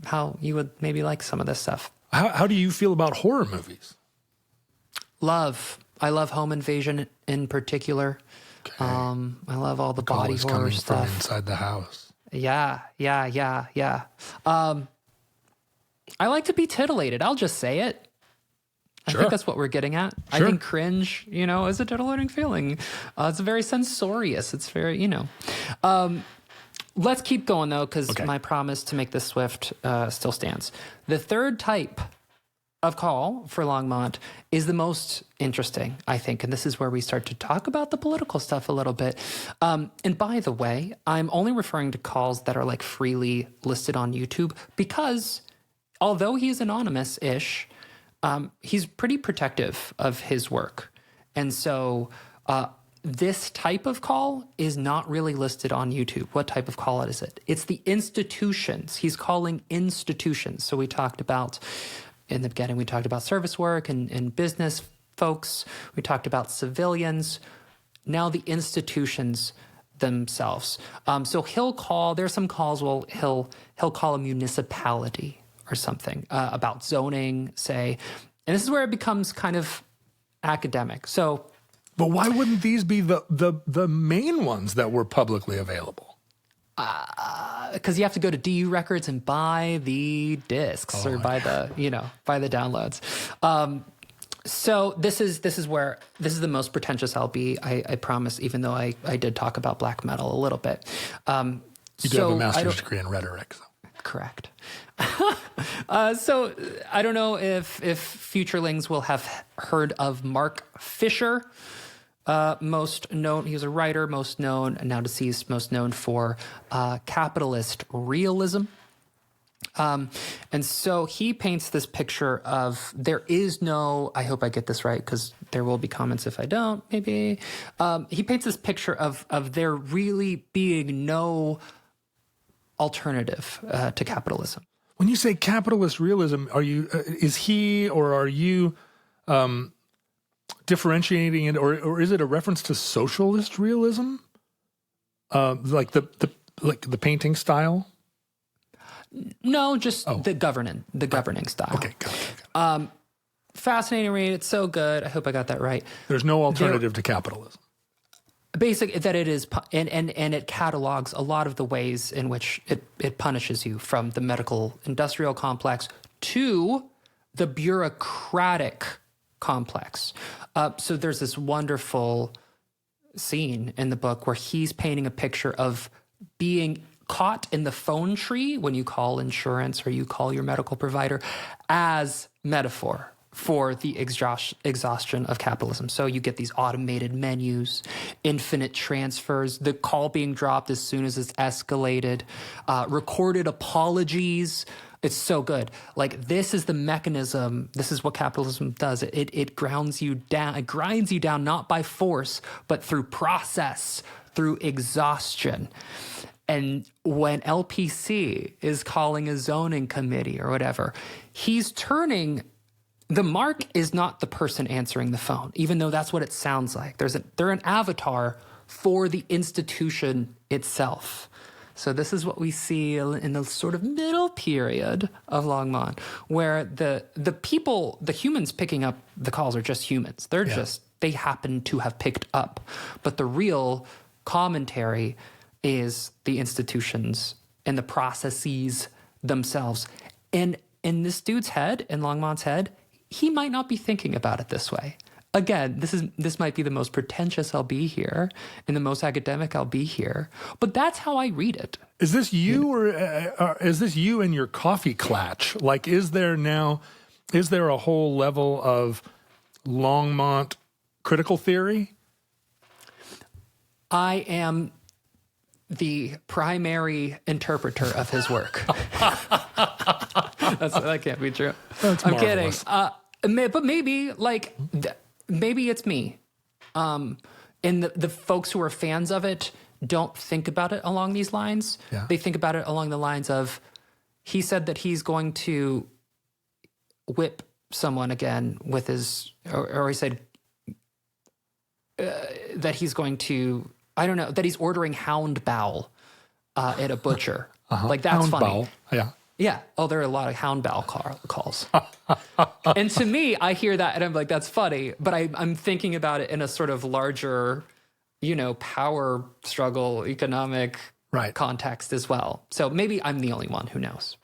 how you would maybe like some of this stuff. How do you feel about horror movies? I love Home Invasion in particular. Okay. I love all the body horror coming stuff from inside the house. Yeah. I like to be titillated. I'll just say it. I Sure. think that's what we're getting at. I Sure. think cringe, is a titillating feeling. It's very censorious. It's very, Let's keep going, though, because Okay. my promise to make this swift still stands. The third type of call for Longmont is the most interesting, I think. And this is where we start to talk about the political stuff a little bit. And by the way, I'm only referring to calls that are like freely listed on YouTube because although he's anonymous-ish, he's pretty protective of his work. And so this type of call is not really listed on YouTube. What type of call is it? It's the institutions. He's calling institutions. So we talked about, in the beginning, we talked about service work and business folks. We talked about civilians. Now the institutions themselves. So he'll call, there's some calls, he'll call a municipality or something about zoning, say. And this is where it becomes kind of academic. So, But why wouldn't these be the main ones that were publicly available? because you have to go to DU Records and buy the discs or buy the downloads. So this is the most pretentious I'll be. I promise. Even though I did talk about black metal a little bit. You do have a master's degree in rhetoric. So. Correct. So I don't know if futurelings will have heard of Mark Fisher. Most known, he was a writer, most known, now deceased, most known for capitalist realism. And so he paints this picture of there is no, I hope I get this right because there will be comments if I don't, maybe. He paints this picture of there really being no alternative to capitalism. When you say capitalist realism, is he or are you differentiating it, or is it a reference to socialist realism, like the painting style? No, just the governing style. Okay, got it. Fascinating read. It's so good. I hope I got that right. There's no alternative to capitalism. Basic that it is, and it catalogs a lot of the ways in which it punishes you, from the medical industrial complex to the bureaucratic complex. So there's this wonderful scene in the book where he's painting a picture of being caught in the phone tree when you call insurance or you call your medical provider as metaphor for the exhaustion of capitalism. So you get these automated menus, infinite transfers, the call being dropped as soon as it's escalated, recorded apologies. It's so good. Like, this is the mechanism. This is what capitalism does. It grounds you down. It grinds you down, not by force, but through process, through exhaustion. And when LPC is calling a zoning committee or whatever, he's turning. The mark is not the person answering the phone, even though that's what it sounds like. They're an avatar for the institution itself. So this is what we see in the sort of middle period of Longmont, where the people, the humans picking up the calls are just humans. They happen to have picked up. But the real commentary is the institutions and the processes themselves. And in this dude's head, in Longmont's head, he might not be thinking about it this way. Again, this might be the most pretentious I'll be here and the most academic I'll be here, but that's how I read it. Is this you or is this you and your coffee clatch? Like, is there a whole level of Longmont critical theory? I am the primary interpreter of his work. That can't be true. That's I'm marvelous. kidding. But maybe, maybe it's me. And the folks who are fans of it don't think about it along these lines. Yeah. They think about it along the lines of, he said that he's going to whip someone again with his, or he said that he's going to, I don't know, that he's ordering hound bowel at a butcher. Like, that's hound funny. bowel. Yeah. Yeah. Oh, there are a lot of hound bowel calls. And to me, I hear that and I'm like, that's funny. But I'm thinking about it in a sort of larger, power struggle, economic context as well. So maybe I'm the only one who knows.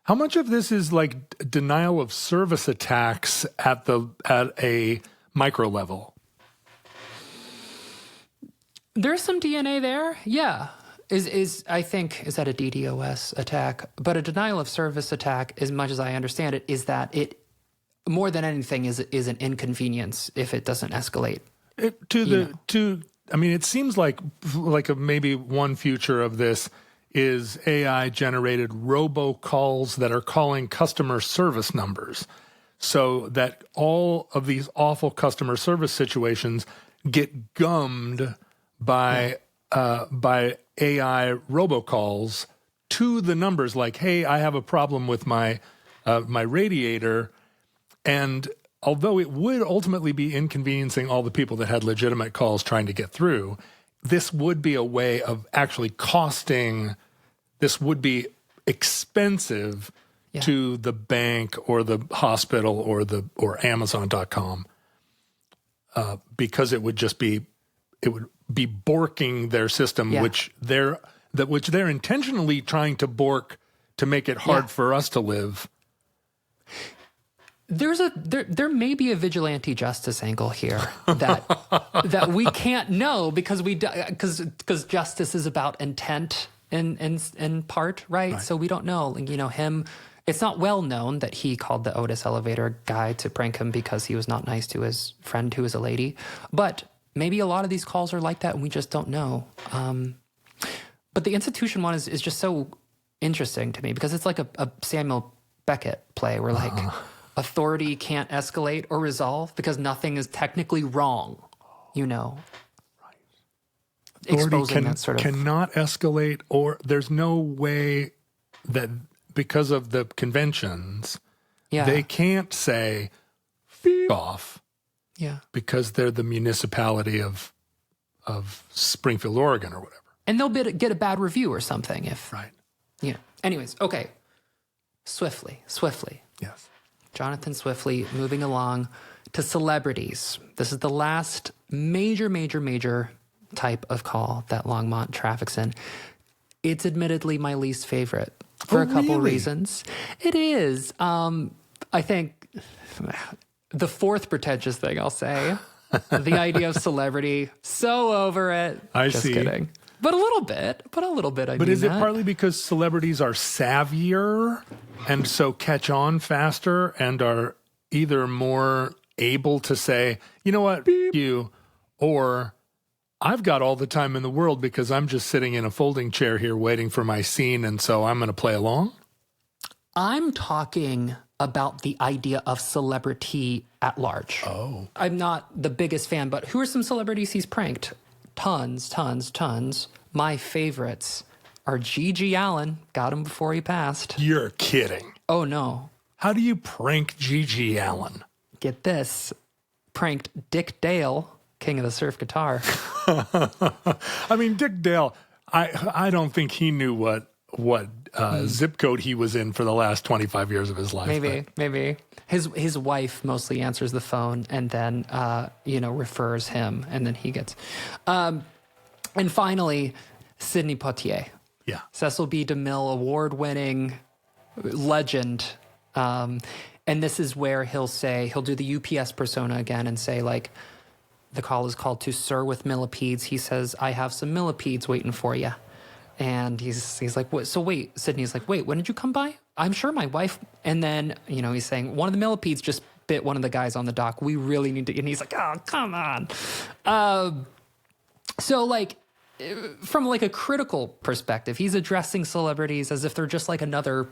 How much of this is like denial of service attacks at a micro level? There's some DNA there. Yeah. I think is that a DDoS attack? But a denial of service attack, as much as I understand it, is that it more than anything is an inconvenience if it doesn't escalate. I mean, it seems like maybe one future of this is AI generated robocalls that are calling customer service numbers, so that all of these awful customer service situations get gummed by AI robocalls to the numbers. Like, hey, I have a problem with my radiator, and although it would ultimately be inconveniencing all the people that had legitimate calls trying to get through, this would be a way of actually costing. This would be expensive to the bank or the hospital or Amazon.com because it would be borking their system, which they're intentionally trying to bork to make it hard for us to live. There may be a vigilante justice angle here that we can't know because justice is about intent in part, right? So we don't know. Him. It's not well known that he called the Otis elevator guy to prank him because he was not nice to his friend who is a lady. But maybe a lot of these calls are like that, and we just don't know. But the institution one is just so interesting to me because it's like a Samuel Beckett play where authority can't escalate or resolve because nothing is technically wrong, Authority cannot escalate, or there's no way that because of the conventions, they can't say "f off," because they're the municipality of Springfield, Oregon, or whatever, and they'll get a bad review or something if Anyways, okay, swiftly, yes. Jonathan Swiftly moving along to celebrities. This is the last major type of call that Longmont traffics in. It's admittedly my least favorite for a couple reasons. It is. I think the fourth pretentious thing I'll say, the idea of celebrity, so over it. Just kidding. But a little bit. But is it partly because celebrities are savvier and so catch on faster and are either more able to say, you know what, you, or I've got all the time in the world because I'm just sitting in a folding chair here waiting for my scene, and so I'm going to play along? I'm talking about the idea of celebrity at large. Oh. I'm not the biggest fan, but who are some celebrities he's pranked? Tons. My favorites are Gigi Allen. Got him before he passed. You're kidding. Oh, no. How do you prank Gigi Allen? Get this. Pranked Dick Dale, king of the surf guitar. I mean, Dick Dale, I don't think he knew what zip code he was in for the last 25 years of his life. Maybe. His wife mostly answers the phone and then, refers him, and then he gets... and finally, Sidney Poitier. Yeah. Cecil B. DeMille award-winning legend. And this is where he'll do the UPS persona again and say, like, the call is called to Sir with Millipedes. He says, I have some millipedes waiting for you. And he's like, what? So wait, Sidney's like, wait, when did you come by? I'm sure my wife. And then, he's saying, one of the millipedes just bit one of the guys on the dock. We really need to, and he's like, oh, come on. So like, from like a critical perspective, he's addressing celebrities as if they're just like another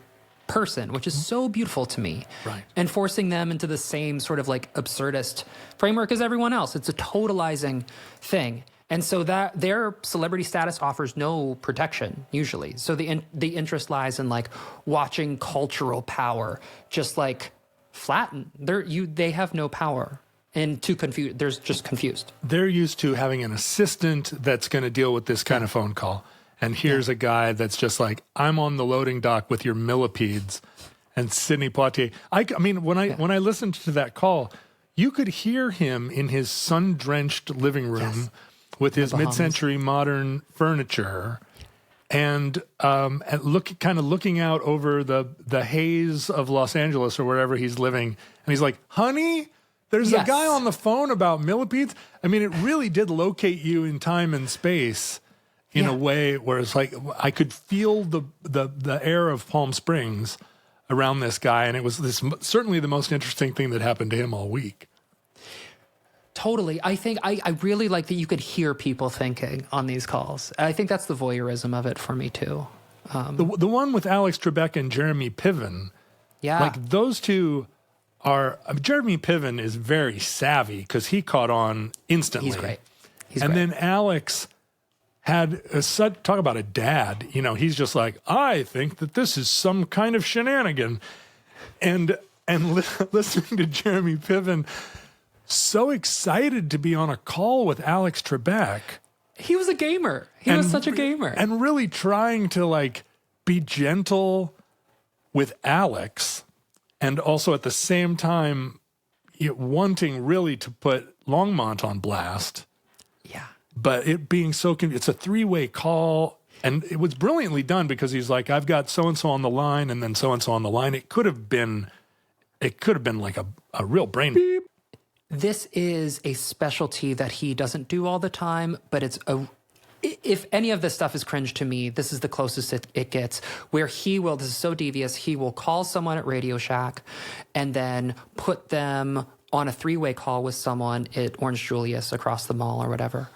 person, which is so beautiful to me. Right. And forcing them into the same sort of like absurdist framework as everyone else. It's a totalizing thing. And so that their celebrity status offers no protection usually. So the interest lies in like watching cultural power just like flatten. They have no power. And they're just confused. They're used to having an assistant that's going to deal with this kind of phone call. And here's a guy that's just like, I'm on the loading dock with your millipedes. And Sidney Poitier. I mean, when I listened to that call, you could hear him in his sun-drenched living room with his mid-century modern furniture. and looking out over the haze of Los Angeles or wherever he's living, and he's like, "Honey, there's a guy on the phone about millipedes." I mean, it really did locate you in time and space in a way where it's like I could feel the air of Palm Springs around this guy, and it was certainly the most interesting thing that happened to him all week. Totally. I think I really like that you could hear people thinking on these calls. I think that's the voyeurism of it for me too. The one with Alex Trebek and Jeremy Piven, like those two are. Jeremy Piven is very savvy because he caught on instantly. He's great. Then Alex had talk about a dad. You know, he's just like, I think that this is some kind of shenanigan, and listening to Jeremy Piven. So excited to be on a call with Alex Trebek. He was a gamer. He was such a gamer. And really trying to like be gentle with Alex and also at the same time wanting really to put Longmont on blast. Yeah. But it being it's a three-way call, and it was brilliantly done because he's like, I've got so-and-so on the line and then so-and-so on the line. It could have been like a real brain beep. This is a specialty that he doesn't do all the time, but if any of this stuff is cringe to me, this is the closest it gets, where this is so devious, he will call someone at Radio Shack and then put them on a three-way call with someone at Orange Julius across the mall or whatever,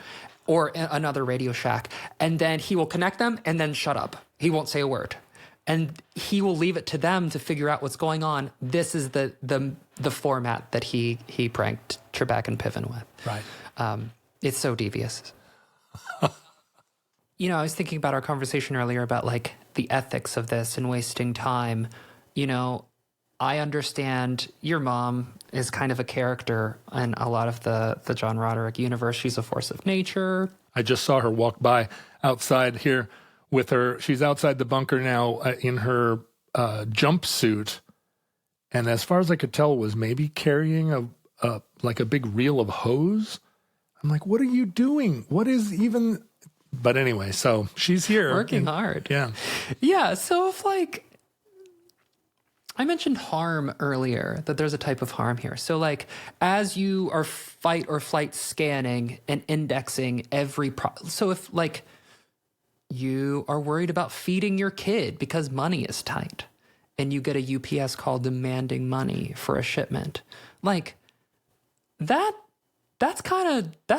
or another Radio Shack, and then he will connect them and then shut up. He won't say a word. And he will leave it to them to figure out what's going on. This is the format that he pranked Trebek and Piven with. Right. It's so devious. You know, I was thinking about our conversation earlier about like the ethics of this and wasting time. You know, I understand your mom is kind of a character in a lot of the John Roderick universe. She's a force of nature. I just saw her walk by outside here with her. She's outside the bunker now in her jumpsuit. And as far as I could tell, was maybe carrying a big reel of hose. I'm like, what are you doing? What is even... But anyway, so she's here. Working hard. Yeah. Yeah, so if like... I mentioned harm earlier, that there's a type of harm here. So like, as you are fight or flight scanning and indexing so if like you are worried about feeding your kid because money is tight and you get a UPS call demanding money for a shipment, like that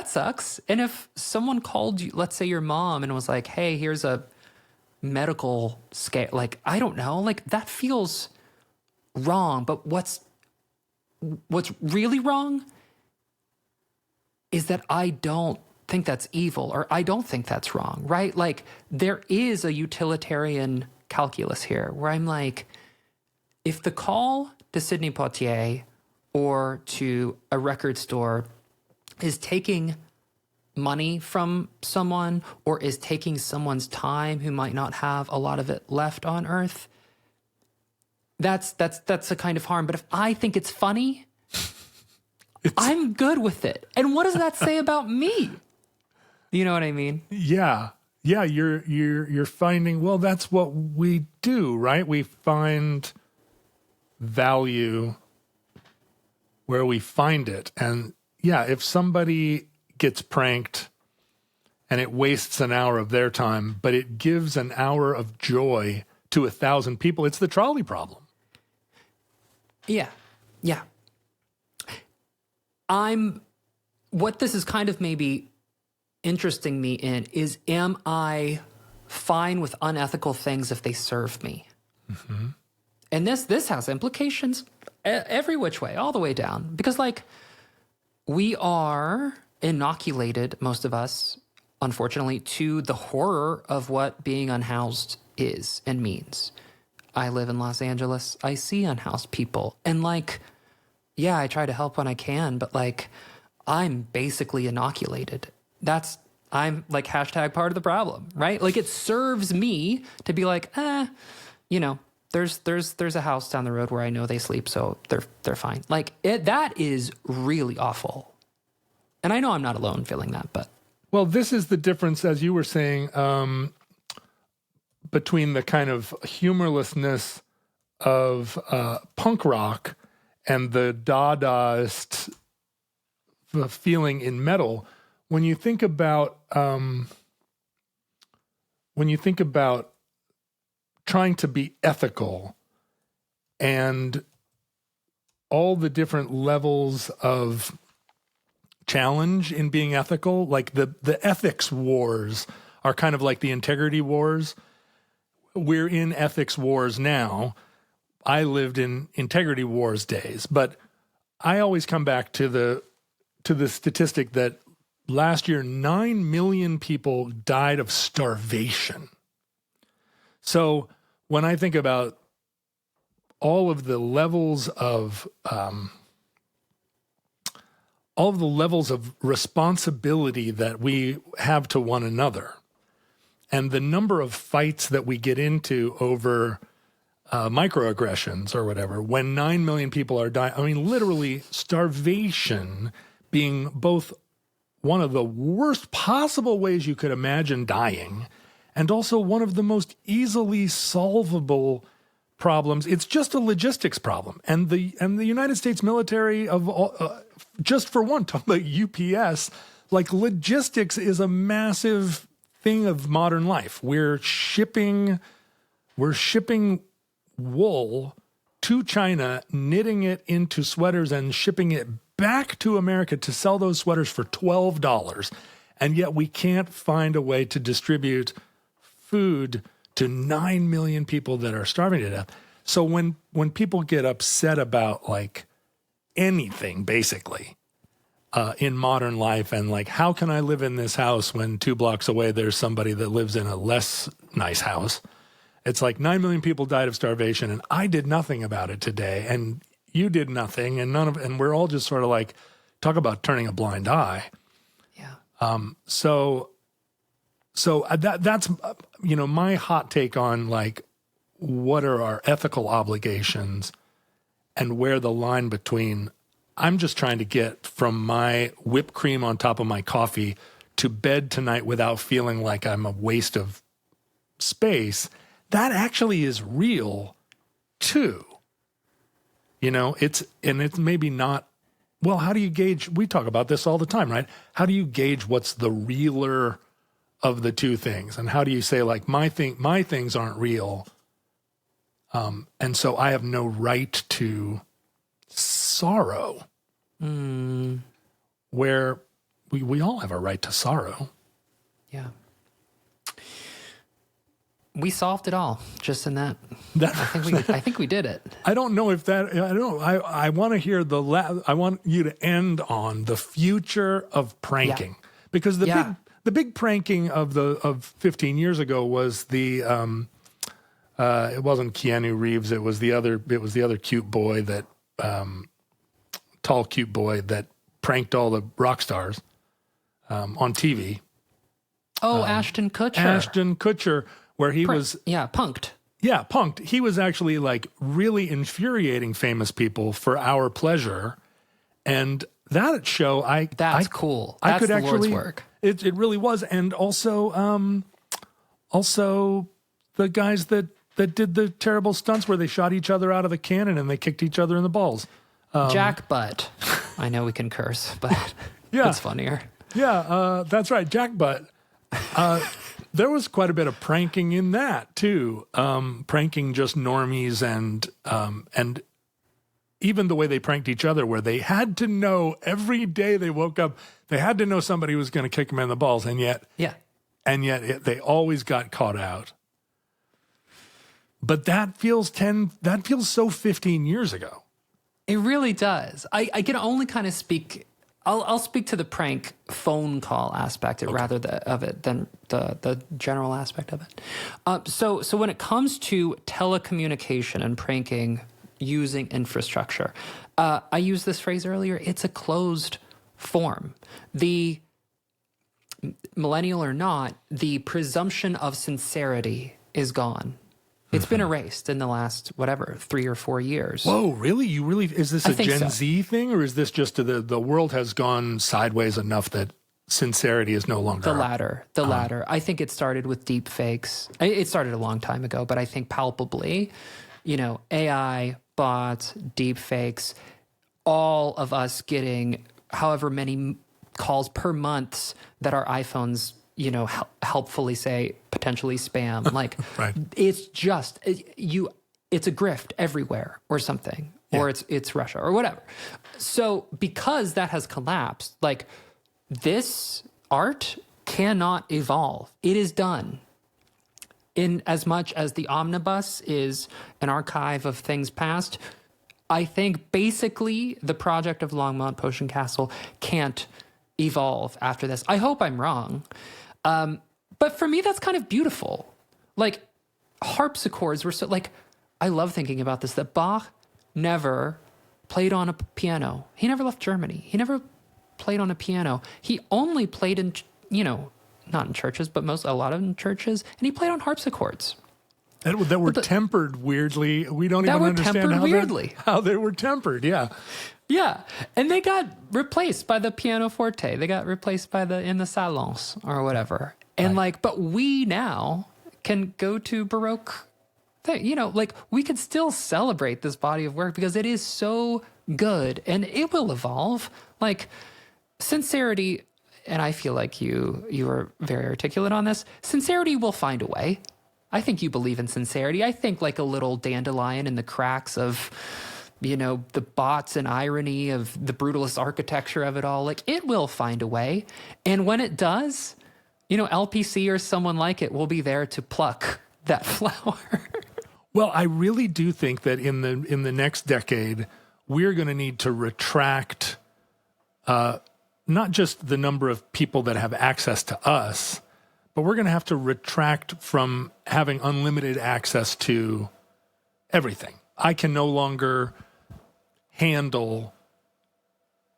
sucks. And if someone called you, let's say your mom, and was like, hey, here's a medical scale, like, I don't know, like that feels wrong. But what's really wrong is that I don't think that's evil, or I don't think that's wrong, right? Like there is a utilitarian calculus here where I'm like, if the call to Sidney Poitier or to a record store is taking money from someone or is taking someone's time who might not have a lot of it left on earth, that's a kind of harm. But if I think it's funny, I'm good with it. And what does that say about me? You know what I mean? Yeah. Yeah, you're finding, well, that's what we do, right? We find value where we find it. And yeah, if somebody gets pranked and it wastes an hour of their time, but it gives an hour of joy to 1,000 people, it's the trolley problem. Yeah. Yeah. What this is kind of maybe interesting me in is, am I fine with unethical things if they serve me? Mm-hmm. And this has implications every which way, all the way down. Because, like, we are inoculated, most of us, unfortunately, to the horror of what being unhoused is and means. I live in Los Angeles. I see unhoused people. And, like, yeah, I try to help when I can, but, like, I'm basically inoculated. I'm like hashtag part of the problem, right? Like it serves me to be like, you know, there's a house down the road where I know they sleep, so they're fine. Like that is really awful. And I know I'm not alone feeling that, but. Well, this is the difference, as you were saying, between the kind of humorlessness of punk rock and the Dadaist feeling in metal. When you think about trying to be ethical and all the different levels of challenge in being ethical, like the ethics wars are kind of like the integrity wars. We're in ethics wars now. I lived in integrity wars days, but I always come back to the statistic that last year 9 million people died of starvation. So when I think about all of the levels of responsibility that we have to one another, and the number of fights that we get into over microaggressions or whatever, when 9 million people are dying, I mean, literally starvation being both one of the worst possible ways you could imagine dying, and also one of the most easily solvable problems. It's just a logistics problem. And the United States military just for one, talking about UPS, like logistics is a massive thing of modern life. We're shipping wool to China, knitting it into sweaters and shipping it back to America to sell those sweaters for $12. And yet we can't find a way to distribute food to 9 million people that are starving to death. So when people get upset about like anything, basically, in modern life, and like, how can I live in this house when 2 blocks away there's somebody that lives in a less nice house? It's like 9 million people died of starvation, and I did nothing about it today, and you did nothing, and and we're all just sort of like, talk about turning a blind eye. Yeah. So that's my hot take on like, what are our ethical obligations and where the line between I'm just trying to get from my whipped cream on top of my coffee to bed tonight without feeling like I'm a waste of space, that actually is real too. It's maybe not, well, how do you gauge, we talk about this all the time, right? How do you gauge what's the realer of the two things? And how do you say like, my things aren't real, and so I have no right to sorrow, where we all have a right to sorrow. Yeah. We solved it all just in that. I think we did it. I don't know if that, I don't know. I want to hear I want you to end on the future of pranking, because the big pranking of 15 years ago was the, it wasn't Keanu Reeves. It was the other cute boy that, tall, cute boy that pranked all the rock stars, on TV. Oh, Ashton Kutcher. Ashton Kutcher, where he was... Yeah, punked. Yeah, punked. He was actually like really infuriating famous people for our pleasure. And that show, That's cool. I That's could the actually, Lord's work. It really was. And also the guys that did the terrible stunts where they shot each other out of the cannon and they kicked each other in the balls. Jack Butt. I know we can curse, but Yeah. it's funnier. Yeah, that's right, Jack Butt. There was quite a bit of pranking in that too. Pranking just normies and even the way they pranked each other, where they had to know every day they woke up, they had to know somebody was going to kick them in the balls, and yet they always got caught out. But that feels so 15 years ago. It really does. I can only kind of speak. I'll speak to the prank phone call aspect of it than the general aspect of it. So when it comes to telecommunication and pranking using infrastructure, I used this phrase earlier. It's a closed form. The millennial or not, the presumption of sincerity is gone. It's been erased in the last, 3 or 4 years. Whoa, really? Is this a Gen so. Z thing, or is this just the world has gone sideways enough that sincerity is no longer The latter. I think it started with deep fakes. It started a long time ago, but I think palpably, AI, bots, deep fakes, all of us getting however many calls per month that our iPhones, helpfully say potentially spam. Like, Right. It's just it's a grift everywhere or something, or it's Russia or whatever. So because that has collapsed, like, this art cannot evolve. It is done. In as much as the Omnibus is an archive of things past, I think basically the project of Longmont Potion Castle can't evolve after this. I hope I'm wrong. But for me, that's kind of beautiful. Like, harpsichords were so, like, I love thinking about this, that Bach never played on a piano. He never left Germany. He never played on a piano. He only played in, not in churches, but a lot of in churches, and he played on harpsichords. That were tempered weirdly. We don't even understand how they were tempered. Yeah. Yeah. And they got replaced by the pianoforte. They got replaced in the salons or whatever. And but we now can go to Baroque thing. We could still celebrate this body of work because it is so good and it will evolve. Like, sincerity, and I feel like you are very articulate on this, sincerity will find a way. I think you believe in sincerity. I think like a little dandelion in the cracks of, the bots and irony of the brutalist architecture of it all. Like, it will find a way. And when it does, LPC or someone like it will be there to pluck that flower. Well, I really do think that in the next decade, we're going to need to retract not just the number of people that have access to us, but we're going to have to retract from having unlimited access to everything. I can no longer handle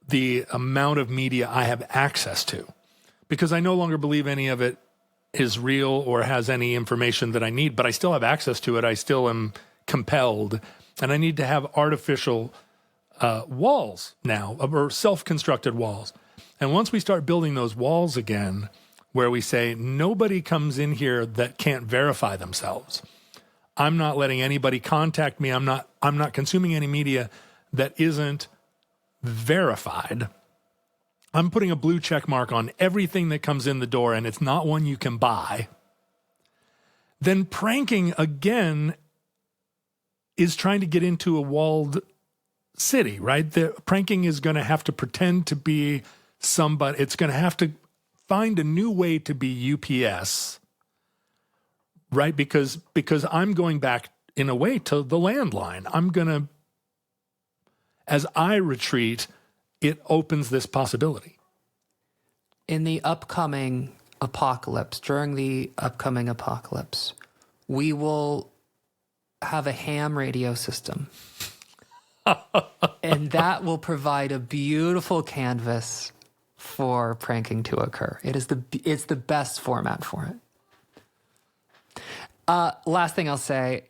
the amount of media I have access to because I no longer believe any of it is real or has any information that I need, but I still have access to it. I still am compelled, and I need to have artificial walls now, or self-constructed walls. And once we start building those walls again, where we say, nobody comes in here that can't verify themselves. I'm not letting anybody contact me. I'm not consuming any media that isn't verified. I'm putting a blue check mark on everything that comes in the door, and it's not one you can buy. Then pranking, again, is trying to get into a walled city, right? Pranking is going to have to pretend to be somebody. It's going to have to find a new way to be UPS, right? Because I'm going back in a way to the landline. As I retreat, it opens this possibility. In the upcoming apocalypse, during the upcoming apocalypse, we will have a ham radio system. And that will provide a beautiful canvas for pranking to occur. It's the best format for it. Last thing I'll say,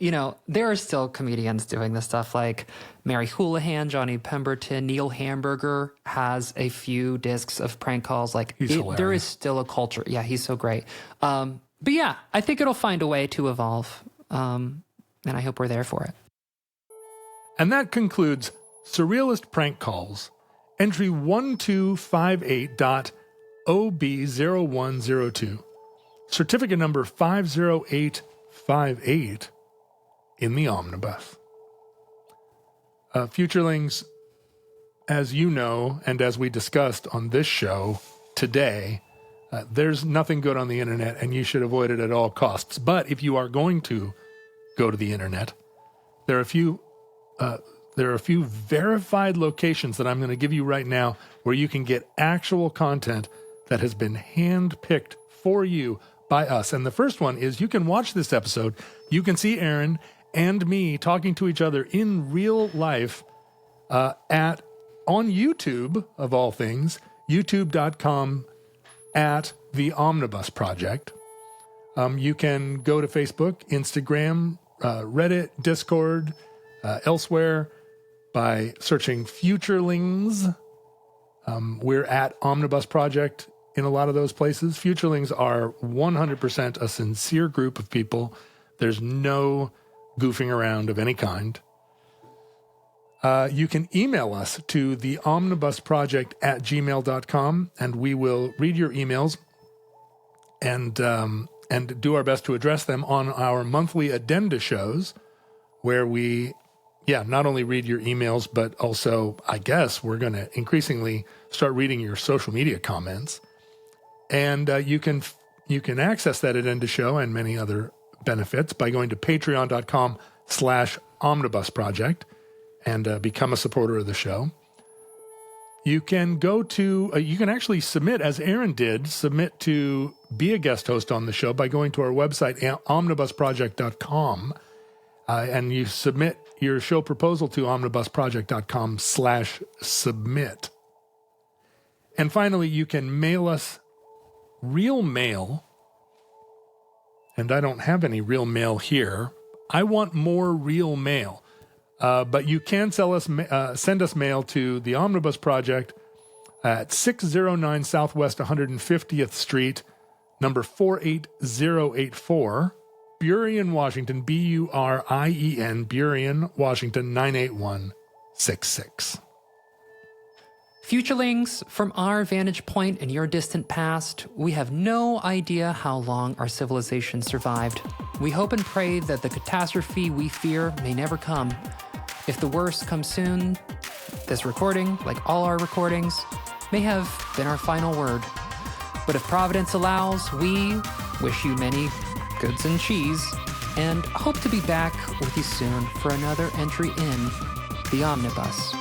there are still comedians doing this stuff, like Mary Houlihan, Johnny Pemberton, Neil Hamburger has a few discs of prank calls. Like, there is still a culture. Yeah, he's so great. But yeah, I think it'll find a way to evolve. And I hope we're there for it. And that concludes Surrealist Prank Calls, entry 1258.OB0102, certificate number 50858 in the Omnibus. Futurelings, as you know, and as we discussed on this show today, there's nothing good on the internet and you should avoid it at all costs. But if you are going to go to the internet, there are a few verified locations that I'm going to give you right now where you can get actual content that has been handpicked for you by us. And the first one is you can watch this episode. You can see Erin and me talking to each other in real life on YouTube, of all things, youtube.com at The Omnibus Project. You can go to Facebook, Instagram, Reddit, Discord, elsewhere by searching Futurelings. We're at Omnibus Project in a lot of those places. Futurelings are 100% a sincere group of people. There's no goofing around of any kind. You can email us to the omnibusproject@gmail.com, and we will read your emails and do our best to address them on our monthly addenda shows, where we, not only read your emails, but also, I guess, we're going to increasingly start reading your social media comments. And you can access that addenda show and many other benefits by going to patreon.com/omnibusproject and become a supporter of the show. You can go to, you can actually submit, as Erin did, submit to be a guest host on the show by going to our website, omnibusproject.com, and you submit your show proposal to omnibusproject.com/submit. And finally, you can mail us real mail, and I don't have any real mail here. I want more real mail. But you can send us mail to the Omnibus Project at 609 Southwest 150th Street, number 48084, Burien, Washington, Burien, Burien, Washington, 98166. Futurelings, from our vantage point in your distant past, we have no idea how long our civilization survived. We hope and pray that the catastrophe we fear may never come. If the worst comes soon, this recording, like all our recordings, may have been our final word. But if Providence allows, we wish you many goods and cheese, and hope to be back with you soon for another entry in the Omnibus.